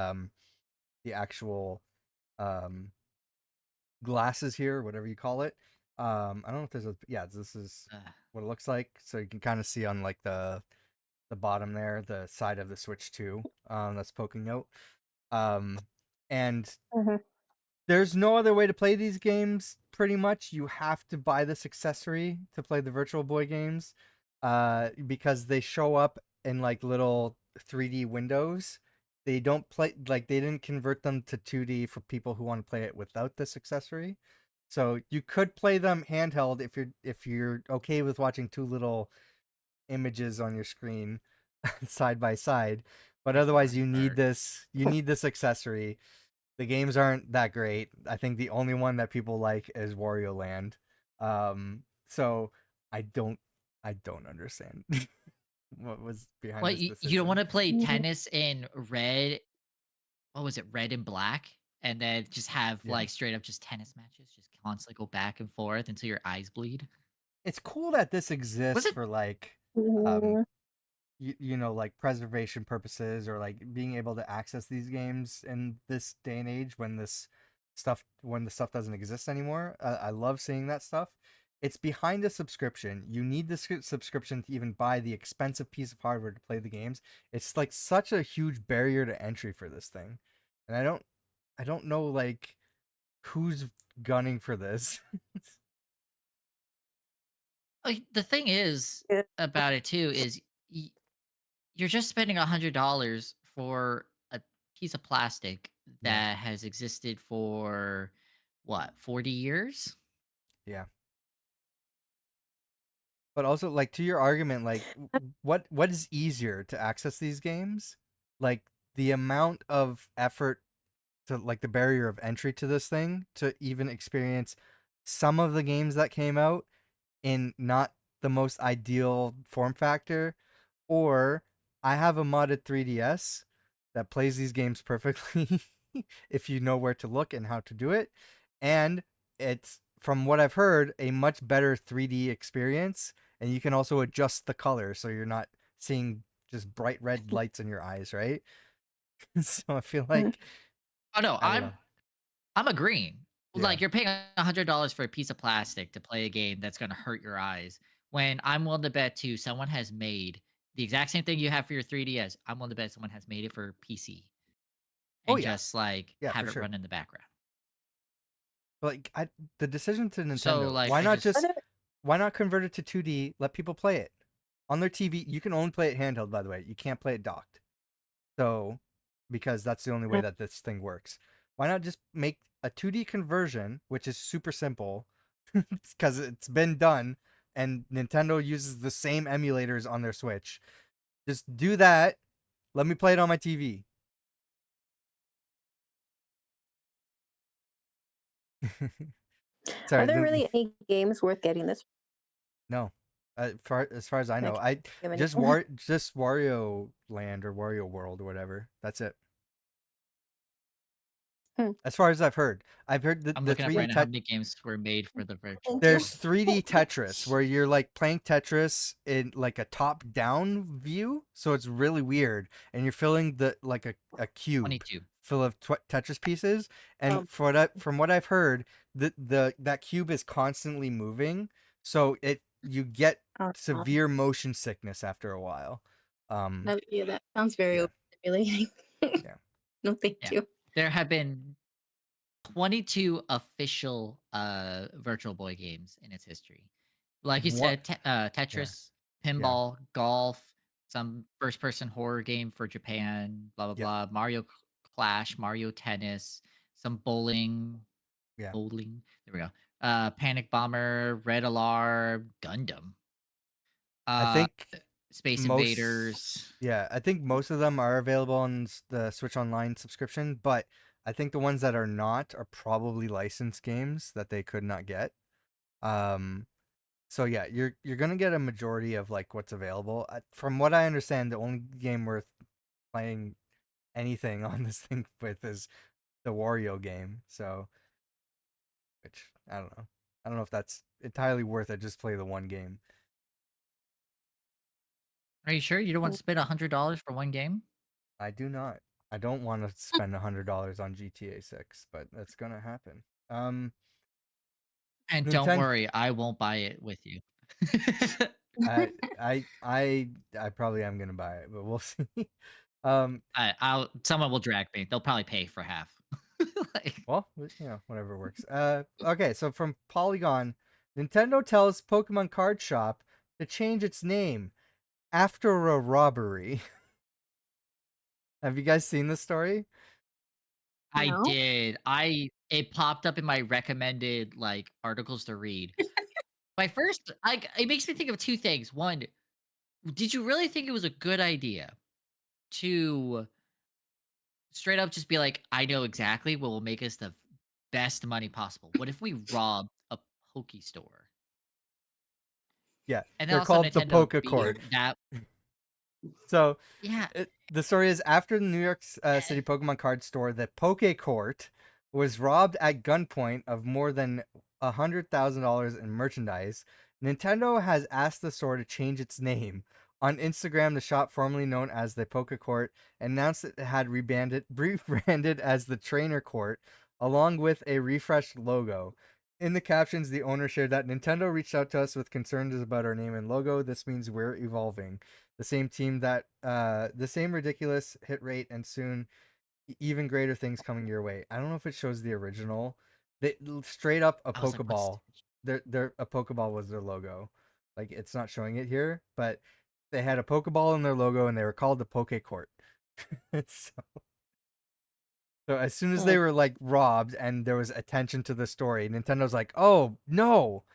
actual glasses here, whatever you call it. I don't know if there's this is what it looks like. So you can kind of see on like the bottom there, the side of the Switch 2 that's poking out. And there's no other way to play these games, pretty much. You have to buy this accessory to play the Virtual Boy games because they show up in like little 3D windows. They don't play like they didn't convert them to 2D for people who want to play it without this accessory. So you could play them handheld if you're okay with watching two little images on your screen side by side. But otherwise you need this accessory. The games aren't that great. I think the only one that people like is Wario Land. So I don't understand what was behind Well, this you don't want decision. to play tennis in red. What was it? Red and black, and then just have Yeah. like straight up just tennis matches, just constantly go back and forth until your eyes bleed. It's cool that this Was exists it? for like like preservation purposes or like being able to access these games in this day and age when the stuff doesn't exist anymore. I love seeing that stuff. It's behind a subscription. You need the subscription to even buy the expensive piece of hardware to play the games. It's like such a huge barrier to entry for this thing. And I don't know like who's gunning for this. Like, the thing is Yeah. about it too is you're just spending $100 for a piece of plastic Yeah. that has existed for what 40 years. Yeah. But also, like, to your argument, like, what is easier to access these games? Like, the amount of effort to, like, the barrier of entry to this thing to even experience some of the games that came out in not the most ideal form factor, or I have a modded 3DS that plays these games perfectly if you know where to look and how to do it, and it's, from what I've heard, a much better 3D experience, and you can also adjust the color so you're not seeing just bright red lights in your eyes, right? So I feel like, Oh no, I don't know. I'm agreeing. Yeah. Like you're paying $100 for a piece of plastic to play a game that's gonna hurt your eyes. When I'm willing to bet to someone has made the exact same thing you have for your 3DS. I'm willing to bet someone has made it for PC Oh and yeah. just like Yeah, for have it sure. run in the background. Like, the decision to So Nintendo, like why I not just Are just there why not convert it to 2D? Let people play it on their TV. You can only play it handheld, by the way. You can't play it docked. So, because that's the only way that this thing works. Why not just make a 2D conversion, which is super simple, because it's been done, and Nintendo uses the same emulators on their Switch. Just do that. Let me play it on my TV. are Sorry, there really any games worth getting this? no. As far as I know, Like, I you have just any- just Wario Land or Wario World or whatever. That's it. Hmm, As far as I've heard I'm the looking up 3D right now how many games were made for the virtual thank you. there's console. 3D Tetris where you're like playing Tetris in like a top-down view, so it's really weird, and you're filling the like a cube 22. full of Tetris pieces, and Um, from what I've heard, the that cube is constantly moving, so you get uh, severe motion sickness after a while. yeah, that sounds very Yeah, overstimulating. yeah. No, thank Yeah. you. There have been 22 official Virtual Boy games in its history. Like you What? said, Yeah, Tetris, yeah, pinball, golf, some first-person horror game for Japan, blah blah yeah, blah, Mario Clash, Mario Tennis, some yeah. bowling. There we go. Panic Bomber, Red Alarm, Gundam, I uh, think Space most Invaders. yeah, I think most of them are available on the Switch Online subscription, but I think the ones that are not are probably licensed games that they could not get. Um, so yeah, you're gonna get a majority of like what's available. From what I understand, the only game worth playing anything on this thing with is the Wario game. So, which I don't know. I don't know if that's entirely worth it. Just play the one game. Are you sure you don't want Mm, to spend $100 for one game? I do not. I don't want to spend $100 on GTA 6, but that's gonna happen. And don't Nintendo. worry, I won't buy it with you. I I probably am gonna buy it, but we'll see. Um, I'll someone will drag me. They'll probably pay for half. Like, well, whatever works. Okay, so from Polygon, Nintendo tells Pokemon Card Shop to change its name after a robbery. Have you guys seen this story? I no. did. It popped up in my recommended like articles to read. My first, like, it makes me think of two things. One, did you really think it was a good idea to straight up just be like, I know exactly what will make us the best money possible? What if we robbed a Poke Store? Yeah, And then they're also called the Nintendo Poke being Court. that, So yeah, the story is after the New York City Pokemon card store, the Poke Court was robbed at gunpoint of more than $100,000 in merchandise. Nintendo has asked the store to change its name. On Instagram, the shop, formerly known as the Poke Court, announced it had rebranded as the Trainer Court, along with a refreshed logo. In the captions, the owner shared that Nintendo reached out to us with concerns about our name and logo. This means we're evolving. The same team that the same ridiculous hit rate and soon even greater things coming your way. I don't know if it shows the original. They straight up a I was like, what's Pokeball. Their a Pokeball was their logo. Like, it's not showing it here, but they had a Pokeball in their logo and they were called the Poke Court. so, so as soon as they Mm, were like robbed and there was attention to the story, Nintendo's like, "Oh no,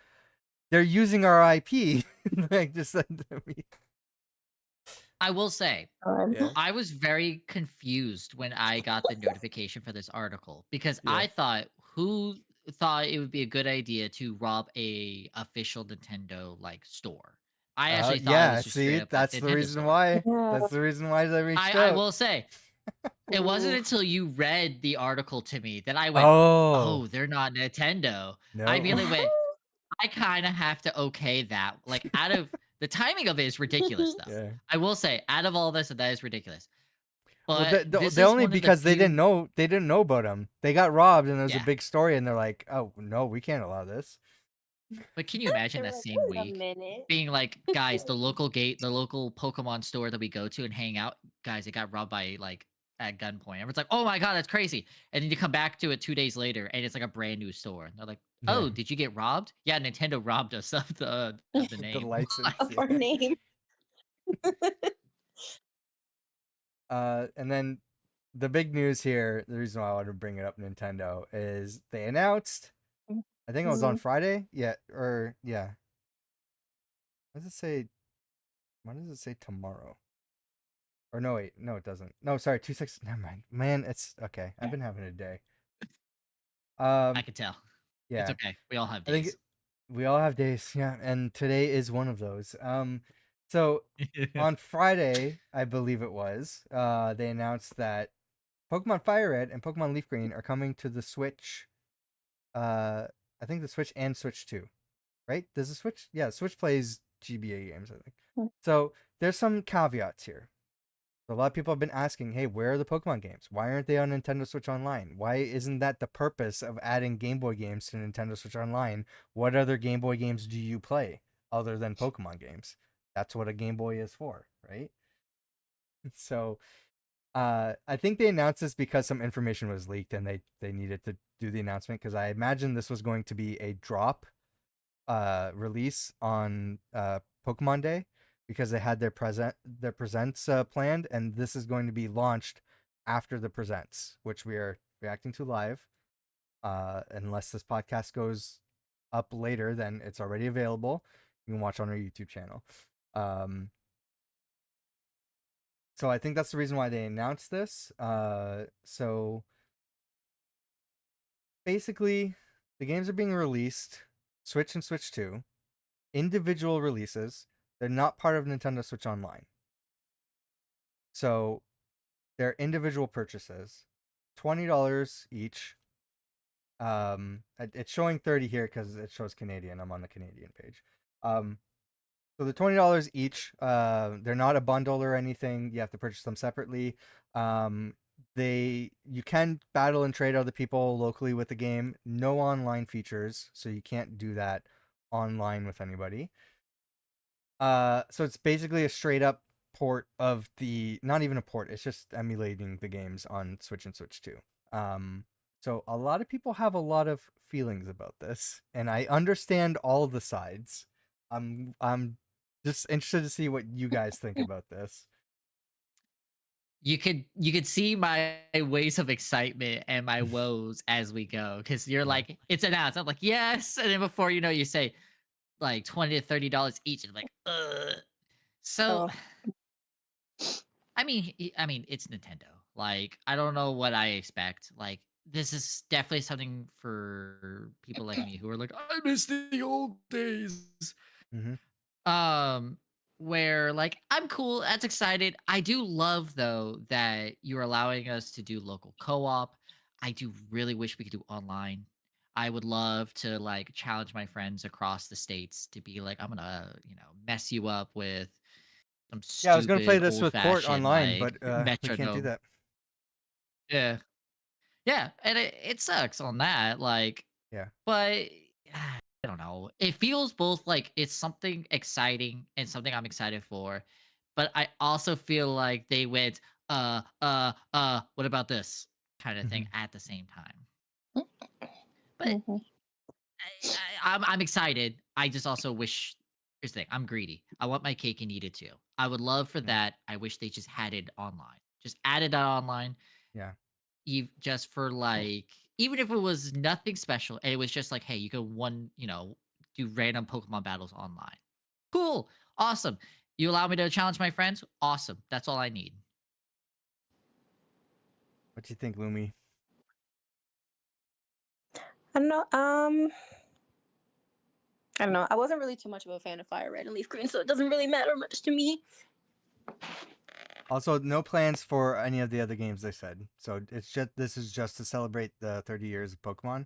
they're using our IP. Like just I will say, yeah, I was very confused when I got the notification for this article because yeah. I thought, who thought it would be a good idea to rob a official Nintendo like store? I actually thought it Yeah. was just straight See, up a that's the Nintendo reason store. why. That's the reason why they reached I out. will say, it wasn't until you read the article to me that I went, Oh "Oh, they're not Nintendo." I no. immediately went, I kind of have to okay that. Like, out of the timing of it is ridiculous, though. Yeah. I will say, out of all this, that is ridiculous. Well, But this they is only one of the because few. they didn't know about them. They got robbed, and there was a Yeah. big story, and they're like, "Oh no, we can't allow this." But can you imagine They're that like, same wait a week minute. being like, guys, the local Pokemon store that we go to and hang out, guys, it got robbed by like at gunpoint. Everyone's like, oh my God, that's crazy. And then you come back to it 2 days later and it's like a brand new store. And they're like, Yeah. oh, did you get robbed? Yeah, Nintendo robbed us of the The name. license. Of our Yeah. name. And then the big news here, the reason why I wanted to bring it up, Nintendo, is they announced. I think it was on Mhm. Friday. Yeah, or yeah. What does it say? What does it say tomorrow? Or no, wait, no, it doesn't. No, sorry, 26. Never mind, man. It's okay. I've been having a day. I Um, could tell. It's yeah, okay. We all have I think days. we all have days. Yeah, and today is one of those. So on Friday, I believe it was, they announced that Pokemon Fire Red and Pokemon Leaf Green are coming to the Switch. I think the Switch and Switch 2, right? Does the Switch? Yeah, Switch plays GBA games, I think. So there's some caveats here. A lot of people have been asking, hey, where are the Pokemon games? Why aren't they on Nintendo Switch Online? Why isn't that the purpose of adding Game Boy games to Nintendo Switch Online? What other Game Boy games do you play other than Pokemon games? That's what a Game Boy is for, right? So I think they announced this because some information was leaked and they needed to do the announcement because I imagine this was going to be a drop release on Pokemon Day because they had their presents planned, and this is going to be launched after the presents, which we are reacting to live. Unless this podcast goes up later, then it's already available. You can watch on our YouTube channel. So I think that's the reason why they announced this. So basically, the games are being released, Switch and Switch 2, individual releases. They're not part of Nintendo Switch Online. So they're individual purchases, $20 each. It's showing 30 here because it shows Canadian. I'm on the Canadian page. So the $20 each. They're not a bundle or anything. You have to purchase them separately. You can battle and trade other people locally with the game. No online features, so you can't do that online with anybody. So it's basically a straight up port of not even a port, it's just emulating the games on Switch and Switch 2. So a lot of people have a lot of feelings about this, and I understand all the sides. I'm just interested to see what you guys think about this. You could see my waves of excitement and my woes as we go because you're Yeah. like, it's announced. I'm like, yes, and then before you know, you say like $20 to $30 each, and like, so Oh. I mean, it's Nintendo. Like, I don't know what I expect. Like, this is definitely something for people like me who are like, I miss the old days. Mm-hmm. Um, where like I'm cool, that's excited. I do love though that you're allowing us to do local co-op. I do really wish we could do online. I would love to like challenge my friends across the states to be like, I'm gonna, mess you up with some Yeah, I was gonna play stupid this old with Court fashioned online, like but we can't do metronome. that. Yeah. Yeah. And it sucks on that. Like, Yeah. but I don't know. It feels both like it's something exciting and something I'm excited for, but I also feel like they went, what about this kind of Mm-hmm. thing at the same time. But Mhm. I'm excited. I just also wish. Here's the thing. I'm greedy. I want my cake and eat it too. I would love for Yeah. that. I wish they just had it online. Just added that online Yeah. just for like, even if it was nothing special and it was just like, hey, you could do random Pokemon battles online. Cool. Awesome. You allow me to challenge my friends? Awesome. That's all I need. What do you think, Lumi? I don't know. I don't know. I wasn't really too much of a fan of Fire Red and Leaf Green, so it doesn't really matter much to me. Also, no plans for any of the other games they said. So this is just to celebrate the 30 years of Pokemon.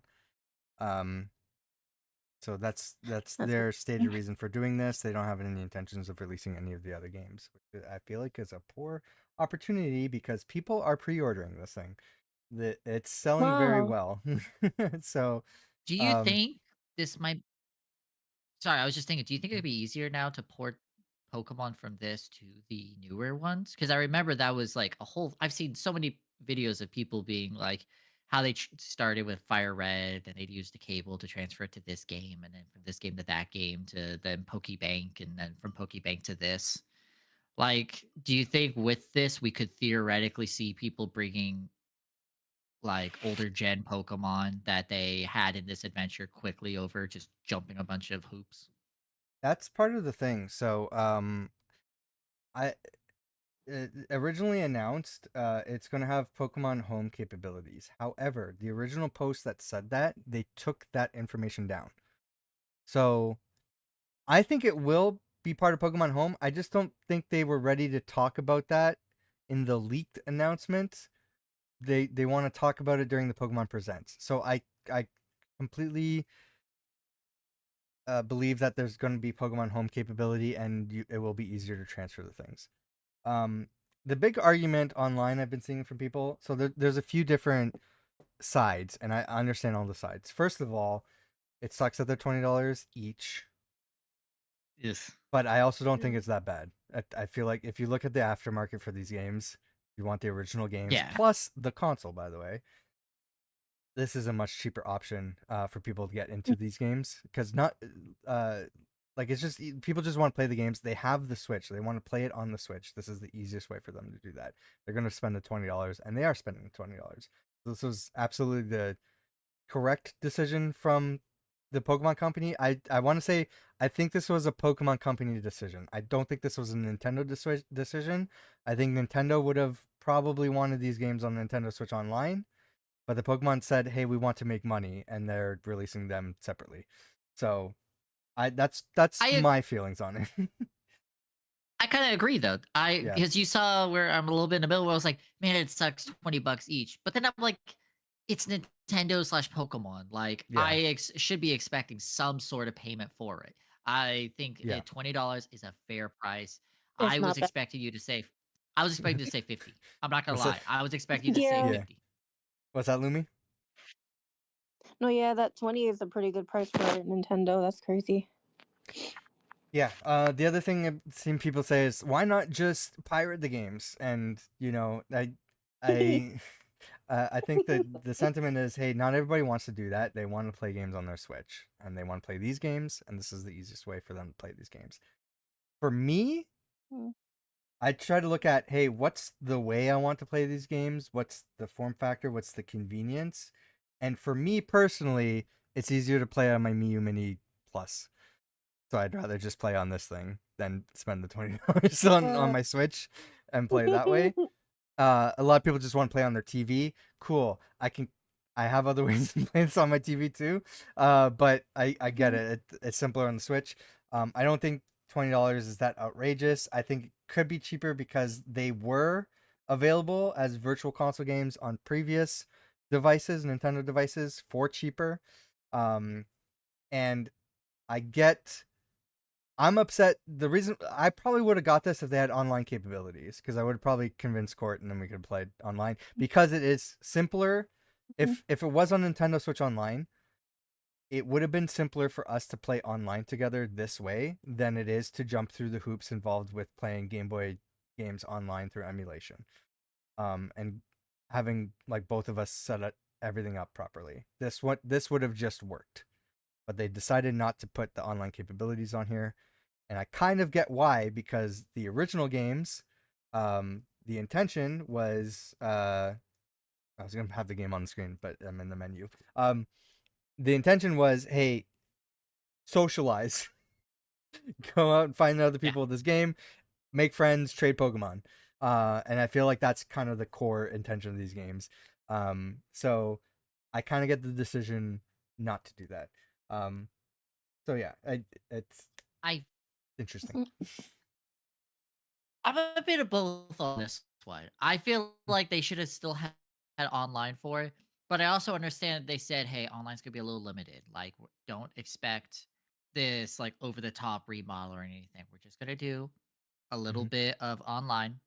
So that's their stated reason for doing this. They don't have any intentions of releasing any of the other games, which I feel like is a poor opportunity because people are pre-ordering this thing. It's selling very well. So, Do you think this might Sorry, I was just thinking, do you think it'd be easier now to port Pokemon from this to the newer ones? Because I remember that was like a whole. I've seen so many videos of people being like how they started with Fire Red, and they'd use the cable to transfer it to this game, and then from this game to that game to then Pokebank, and then from Pokebank to this. Like, do you think with this we could theoretically see people bringing like older gen Pokemon that they had in this adventure quickly over just jumping a bunch of hoops? that's part of the thing. So, I originally announced it's going to have Pokemon Home capabilities. However, the original post that said that, they took that information down. So, I think it will be part of Pokemon Home. I just don't think they were ready to talk about that in the leaked announcement. They want to talk about it during the Pokemon Presents. So I completely believe that there's going to be Pokemon Home capability, and it will be easier to transfer the things. The big argument online I've been seeing from people. So there's a few different sides, and I understand all the sides. First of all, it sucks that they're $20 each. Yes. But I also don't think it's that bad. I feel like if you look at the aftermarket for these games, you want the original games Yeah. plus the console, by the way. This is a much cheaper option for people to get into these games because not like it's just people just want to play the games. They have the Switch. They want to play it on the Switch. This is the easiest way for them to do that. They're going to spend the $20, and they are spending the $20. This was absolutely the correct decision from the Pokemon Company. I want to say I think this was a Pokemon Company decision. I don't think this was a Nintendo decision. I think Nintendo would have probably wanted these games on Nintendo Switch Online, but the Pokemon said, "Hey, we want to make money," and they're releasing them separately. So, that's I my feelings on it. I kind of agree though. Yeah, Because you saw where I'm a little bit in the middle where I was like, man, it sucks $20 each. But then I'm like, it's Nintendo slash Pokemon. Like yeah, should be expecting some sort of payment for it. I think yeah. $20 is a fair price. It's I was not bad. expecting you to say I was expecting you to say 50. I'm not gonna What's that? lie. I was expecting you to say Yeah. Yeah. 50. What's that, Lumi? No, yeah, that 20 is a pretty good price for Nintendo. That's crazy. Yeah. The other thing I've seen people say is, why not just pirate the games? And I, I think that the sentiment is, hey, not everybody wants to do that. They want to play games on their Switch, and they want to play these games, and this is the easiest way for them to play these games. For me, Hmm. I try to look at, hey, what's the way I want to play these games? What's the form factor? What's the convenience? And for me personally, it's easier to play on my Miu Mini Plus. So I'd rather just play on this thing than spend the $20 on my Switch and play that way. A lot of people just want to play on their TV. Cool. I have other ways to play this on my TV too. But I get it. It's simpler on the Switch. I don't think $20 is that outrageous. I think it could be cheaper because they were available as virtual console games on previous devices, Nintendo devices, for cheaper. And I'm upset. The reason I probably would have got this if they had online capabilities, because I would have probably convinced Court and then we could play online because it is simpler. If it was on Nintendo Switch Online, it would have been simpler for us to play online together this way than it is to jump through the hoops involved with playing Game Boy games online through emulation. And having like both of us everything up properly. This would have just worked, but they decided not to put the online capabilities on here. And I kind of get why, because the original games, the intention was, I was gonna have the game on the screen, but I'm in the menu. The intention was, hey, socialize. Go out and find other people with this game, make friends, trade Pokemon. And I feel like that's kind of the core intention of these games. So I kind of get the decision not to do that. So yeah, it's I interesting. I'm a bit of both on this one. I feel like they should have still had online for it, but I also understand they said, "Hey, online's gonna be a little limited. Like, don't expect this like over the top remodel or anything. We're just gonna do a little Mhm. bit of online,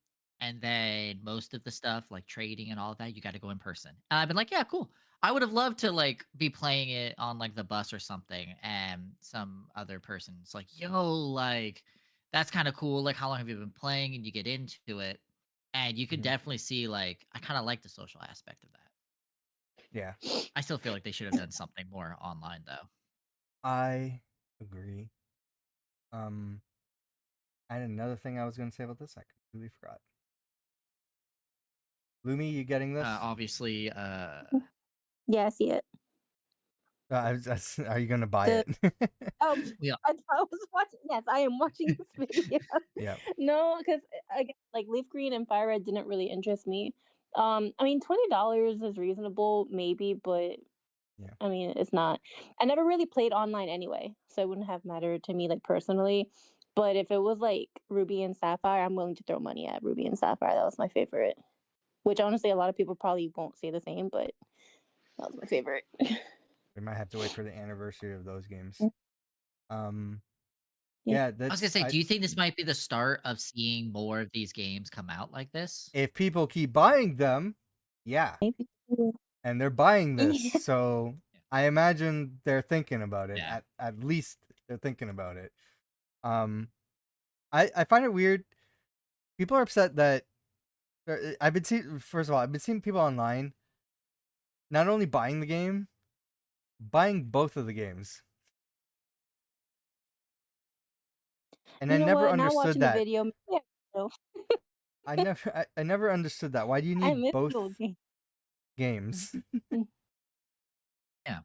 and then most of the stuff like trading and all of that, you got to go in person." And I've been like, "Yeah, cool." I would have loved to like be playing it on like the bus or something, and some other person's like, "Yo, like that's kind of cool. Like, how long have you been playing?" And you get into it, and you can Mhm. definitely see like I kind of like the social aspect of that. Yeah, I still feel like they should have done something more online though. I agree. Um, I had another thing I was going to say about this. I completely forgot. Lumi, you getting this? Obviously, Yeah, I see it. Are you going to buy The it? oh, we I was watching. Yes, I am watching this video. Yeah. No, because again, like Leaf Green and Fire Red didn't really interest me. I mean, $20 is reasonable, maybe, but Yeah. I mean, it's not. I never really played online anyway, so it wouldn't have mattered to me like personally. But if it was like Ruby and Sapphire, I'm willing to throw money at Ruby and Sapphire. That was my favorite. Which honestly, a lot of people probably won't say the same, but that was my favorite. We might have to wait for the anniversary of those games. Um, Yeah. yeah, I was gonna that's say, do you think this might be the start of seeing more of these games come out like this? if people keep buying them, yeah, Maybe. and they're buying this, Yeah. so I imagine they're thinking about it. Yeah. At least they're thinking about it. Um, I find it weird. People are upset that I've been seeing. First of all, I've been seeing people online not only buying the game, buying both of the games, and I You know never what? Now understood watching the that. video, yeah, so I never understood that. Why do you I need miss the both old game. games? Yeah.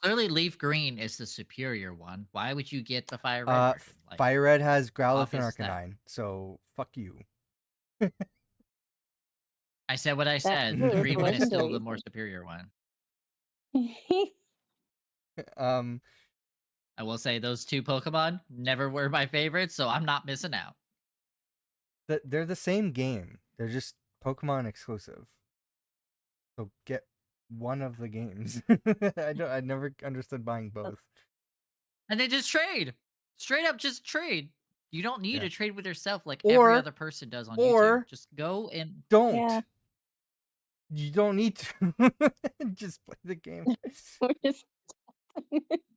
Clearly, Leaf Green is the superior one. Why would you get the Fire Red version? Like, Fire Red has Growlithe and obvious as that. Arcanine, so fuck you. I said what I That said. The was green one is still legendary. the more superior one. um, I will say those two Pokemon never were my favorites, so I'm not missing out. they're the same game. They're just Pokemon exclusive. So get one of the games. I never understood buying both. And then just trade. Straight up, just trade. You don't need Yeah. to trade with yourself like every Or other person does on YouTube. or Just go and don't. Yeah. You don't need to. Just play the game. We're just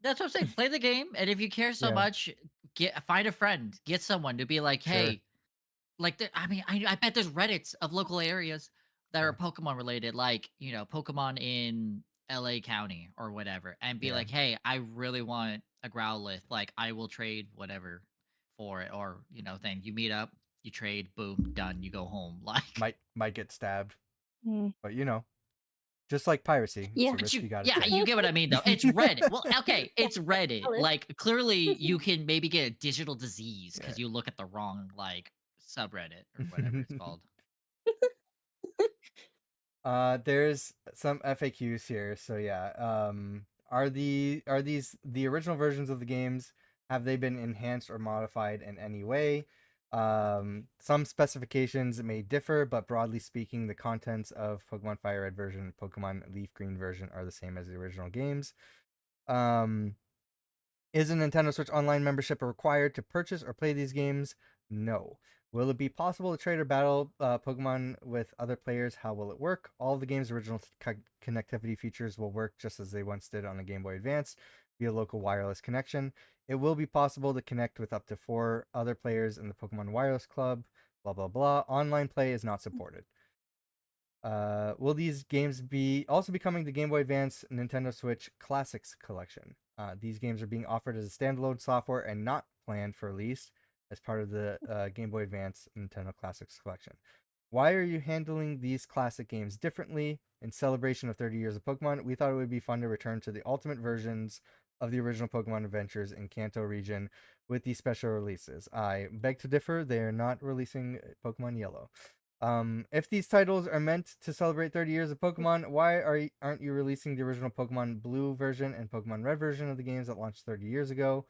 that's what I'm saying. Play the game, and if you care so Yeah, much, find a friend, get someone to be like, sure. hey, like I mean, I bet there's Reddits of local areas that Yeah. are Pokemon related, like Pokemon in LA County or whatever, and be Yeah. like, hey, I really want a Growlithe, like I will trade whatever for it, or thing. You meet up, you trade, boom, done. You go home, like. Might get stabbed, mm, but just like piracy, it's yeah. a But risk you, you got to yeah, take. you get what I mean, though. It's Reddit. Well, okay, Yeah, it's Reddit. valid. Like, clearly, you can maybe get a digital disease Yeah. because you look at the wrong like subreddit or whatever it's called. There's some FAQs here. So yeah, are these the original versions of the games? Have they been enhanced or modified in any way? Some specifications may differ, but broadly speaking, the contents of Pokemon Fire Red version and Pokemon Leaf Green version are the same as the original games. Um, is a Nintendo Switch Online membership required to purchase or play these games? No. Will it be possible to trade or battle Pokemon with other players? How will it work? All of the game's original connectivity features will work just as they once did on the Game Boy Advance via local wireless connection. It will be possible to connect with up to 4 other players in the Pokemon Wireless Club. Blah blah blah. Online play is not supported. Will these games be also becoming the Game Boy Advance Nintendo Switch Classics Collection? These games are being offered as a standalone software and not planned for release as part of the Game Boy Advance Nintendo Classics Collection. Why are you handling these classic games differently? In celebration of 30 years of Pokemon, we thought it would be fun to return to the ultimate versions of the original Pokemon Adventures in Kanto region with these special releases. I beg to differ. They are not releasing Pokemon Yellow. If these titles are meant to celebrate 30 years of Pokemon, why aren't you releasing the original Pokemon Blue version and Pokemon Red version of the games that launched 30 years ago?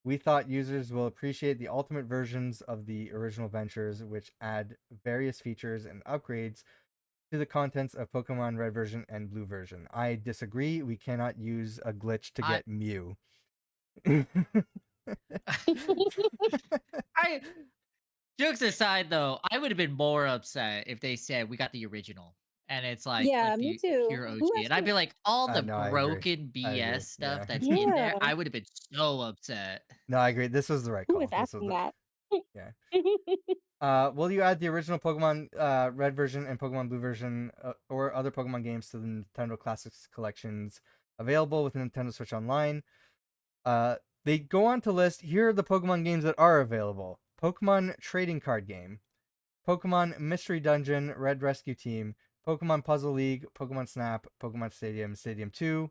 We thought users will appreciate the ultimate versions of the original ventures, which add various features and upgrades to the contents of Pokemon Red version and Blue version. I disagree. We cannot use a glitch to I get Mew. I jokes aside though, I would have been more upset if they said we got the original and it's like Yeah, me the too. pure Who OG. asked And I'd for be like, all the No, I agree. broken I agree. BS stuff Yeah. that's in there, Yeah. I would have been so upset. No, I agree. This was the right Who call. was This was asking the that? yeah. Will you add the original Pokemon Red version and Pokemon Blue version or other Pokemon games to the Nintendo Classics collections available with Nintendo Switch Online? They go on to list, here are the Pokemon games that are available. Pokemon Trading Card Game, Pokemon Mystery Dungeon, Red Rescue Team, Pokemon Puzzle League, Pokemon Snap, Pokemon Stadium, Stadium 2.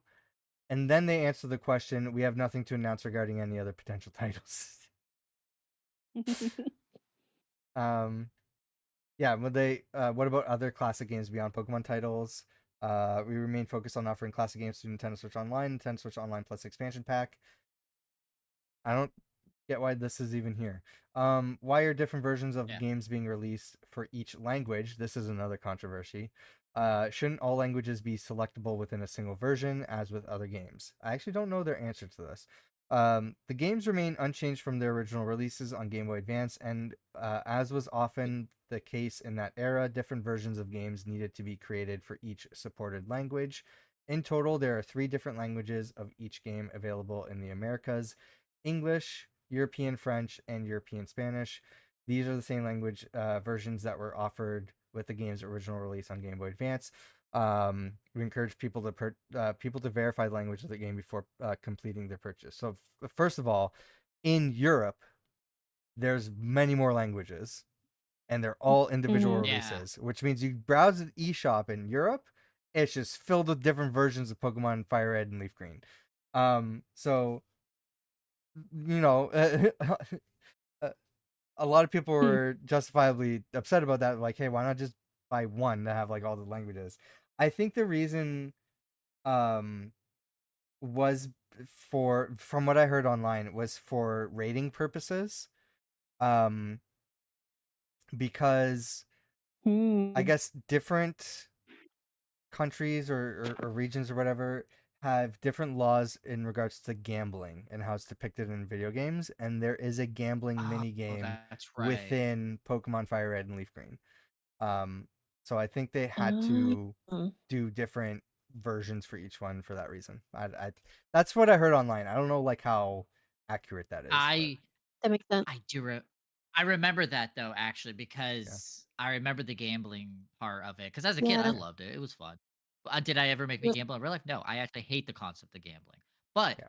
And then they answer the question, we have nothing to announce regarding any other potential titles. Yeah, what about other classic games beyond Pokemon titles? We remain focused on offering classic games to Nintendo Switch Online, Nintendo Switch Online Plus expansion pack. I don't get why this is even here. Why are different versions of games being released for each language? This is another controversy. Shouldn't all languages be selectable within a single version, as with other games? I actually don't know their answer to this. The games remain unchanged from their original releases on Game Boy Advance, and as was often the case in that era, different versions of games needed to be created for each supported language. In total, there are 3 different languages of each game available in the Americas: English, European French, and European Spanish. These are the same language versions that were offered with the game's original release on Game Boy Advance. We encourage people to verify the language of the game before completing their purchase. So first of all, in Europe, there's many more languages, and they're all individual releases, which means you browse the eShop in Europe, it's just filled with different versions of Pokemon Fire Red and Leaf Green. So you know, a lot of people were justifiably upset about that. Like, hey, why not just buy one to have like all the languages? I think the reason was from what I heard online, was for rating purposes. Because I guess different countries or regions or whatever have different laws in regards to gambling and how it's depicted in video games, and there is a gambling mini game That's right. within Pokemon Fire Red and Leaf Green. So I think they had to do different versions for each one for that reason. I that's what I heard online. I don't know like how accurate that is. That makes sense. I remember that though, actually, because I remember the gambling part of it. Because as a kid, I loved it. It was fun. Did I ever make me gamble in real life? No, I actually hate the concept of gambling. But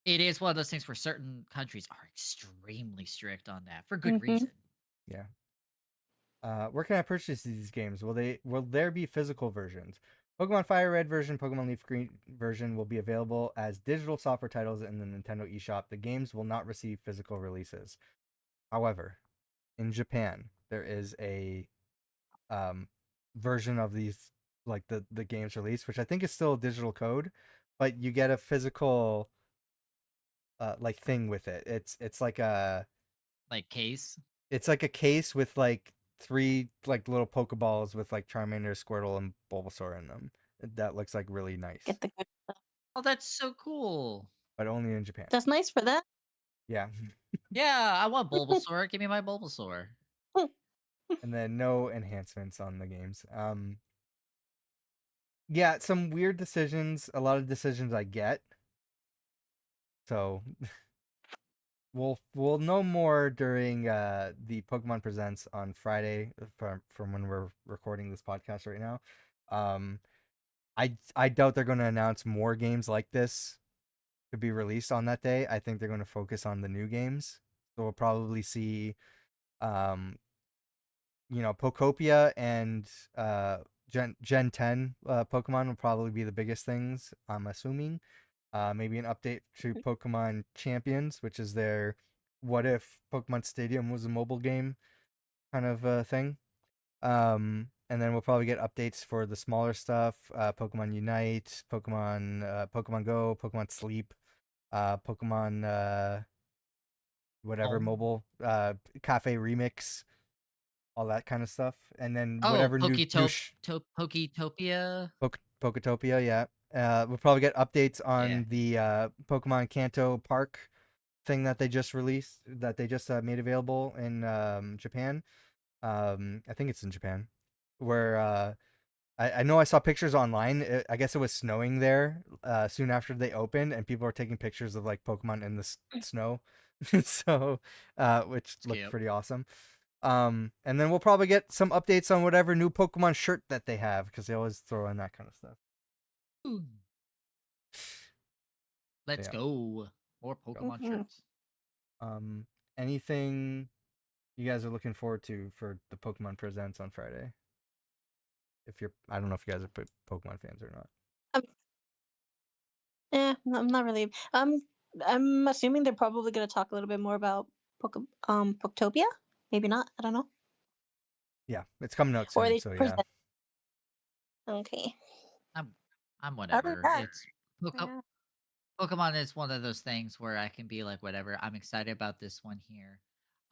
it is one of those things where certain countries are extremely strict on that for good reason. Yeah. Where can I purchase these games? Will there be physical versions? Pokemon Fire Red version, Pokemon Leaf Green version will be available as digital software titles in the Nintendo eShop. The games will not receive physical releases. However, in Japan, there is a version of these, like the games release, which I think is still a digital code, but you get a physical like thing with it. It's like a case. It's like a case with like 3 like little Pokeballs with like Charmander, Squirtle, and Bulbasaur in them. That looks like really nice. Get the good stuff. Oh, that's so cool. But only in Japan. That's nice for them. Yeah. Yeah, I want Bulbasaur. Give me my Bulbasaur. And then no enhancements on the games. Yeah, some weird decisions. A lot of decisions I get. So we'll know more during the Pokemon Presents on Friday from when we're recording this podcast right now. I doubt they're going to announce more games like this to be released on that day. I think they're going to focus on the new games. So we'll probably see Pokopia and Gen 10 Pokemon will probably be the biggest things, I'm assuming. Maybe an update to Pokemon Champions, which is their what if Pokemon Stadium was a mobile game kind of thing. And then we'll probably get updates for the smaller stuff, Pokemon Unite, Pokemon Go, Pokemon Sleep, Pokemon whatever Home. mobile, Cafe Remix, all that kind of stuff. And then Oh, whatever new Poketopia. Poketopia, yeah. We'll probably get updates on Yeah. the Pokemon Kanto Park thing that they just released, that they just made available in Japan. I think it's in Japan, where I know I saw pictures online. I guess it was snowing there soon after they opened, and people were taking pictures of like Pokemon in the snow, so which looked Cute. pretty awesome. And then we'll probably get some updates on whatever new Pokemon shirt that they have, because they always throw in that kind of stuff. Ooh. Let's Yeah. go. More Pokemon Mhm. shirts. Anything you guys are looking forward to for the Pokemon Presents on Friday? I don't know if you guys are Pokemon fans or not. I'm not really. I'm assuming they're probably gonna talk a little bit more about Poketopia. Maybe not. I don't know. Yeah, it's coming out Or soon, they so yeah. present. Okay. I'm Other than whatever. that, It's yeah. Pokemon is one of those things where I can be like, whatever. I'm excited about this one here.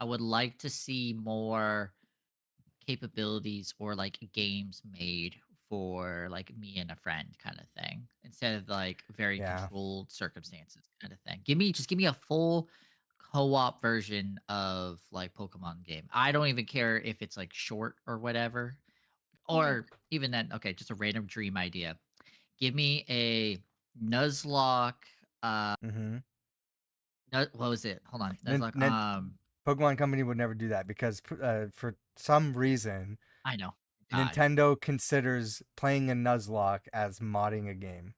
I would like to see more capabilities or like games made for like me and a friend kind of thing instead of like very Yeah. controlled circumstances kind of thing. Give me a full co-op version of like Pokemon game. I don't even care if it's like short or whatever. Or even then, okay, just a random dream idea. Give me a Nuzlocke. Mm-hmm. What was it? Hold on, Nuzlocke. Pokemon Company would never do that because for some reason I know. God. Nintendo considers playing a Nuzlocke as modding a game,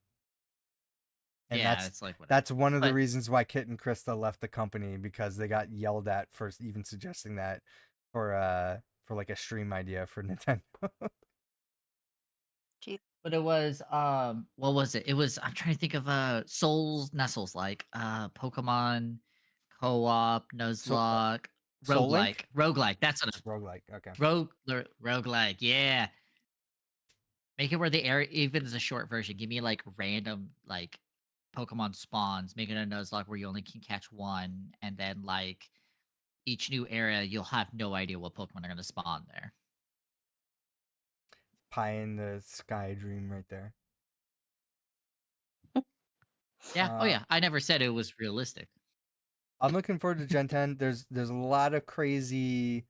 and Yeah, it's like whatever. that's one of the But reasons why Kit and Krista left the company, because they got yelled at for even suggesting that for like a stream idea for Nintendo. But it was what was it? It was I'm trying to think of Souls, Pokemon co-op, Nuzlocke, Soul Link? roguelike. That's what Roguelike. Okay. roguelike. Yeah. Make it where the area even as a short version. Give me like random like Pokemon spawns. Make it a Nuzlocke where you only can catch one, and then like each new area you'll have no idea what Pokemon are gonna spawn there. Pie in the sky dream right there. Yeah. Oh yeah. I never said it was realistic. I'm looking forward to Gen 10. There's a lot of crazy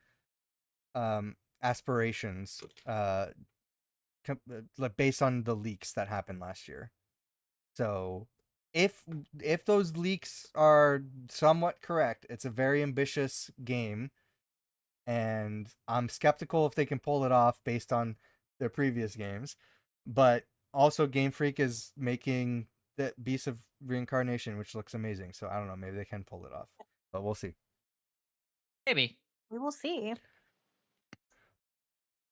aspirations like based on the leaks that happened last year. So if those leaks are somewhat correct, it's a very ambitious game, and I'm skeptical if they can pull it off based on their previous games. But also Game Freak is making the Beast of Reincarnation, which looks amazing. So I don't know, maybe they can pull it off. But we'll see. Maybe. We will see.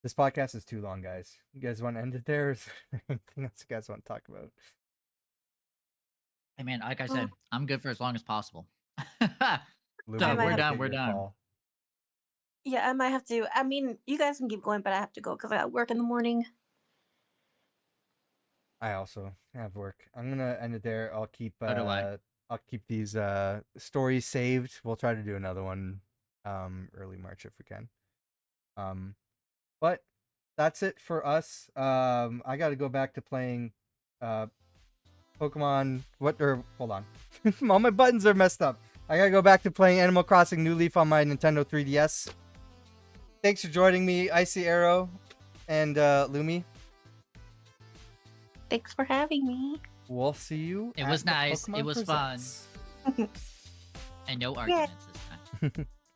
This podcast is too long, guys. You guys want to end it there? Or is there anything else you guys want to talk about? Hey man, like I said, I'm good for as long as possible. Lou, So we we're gotta done. take We're your done. call. Yeah, I might have to. I mean, you guys can keep going, but I have to go because I got work in the morning. I also have work. I'm gonna end it there. I'll keep So do I. I'll keep these stories saved. We'll try to do another one early March if we can. But that's it for us. I gotta go back to playing Pokemon hold on. All my buttons are messed up. I gotta go back to playing Animal Crossing New Leaf on my Nintendo 3DS. Thanks for joining me, Icy Arrow and Lumi. Thanks for having me. We'll see you. It was at the nice. It Pokemon was Presents. fun. And no arguments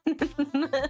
this time.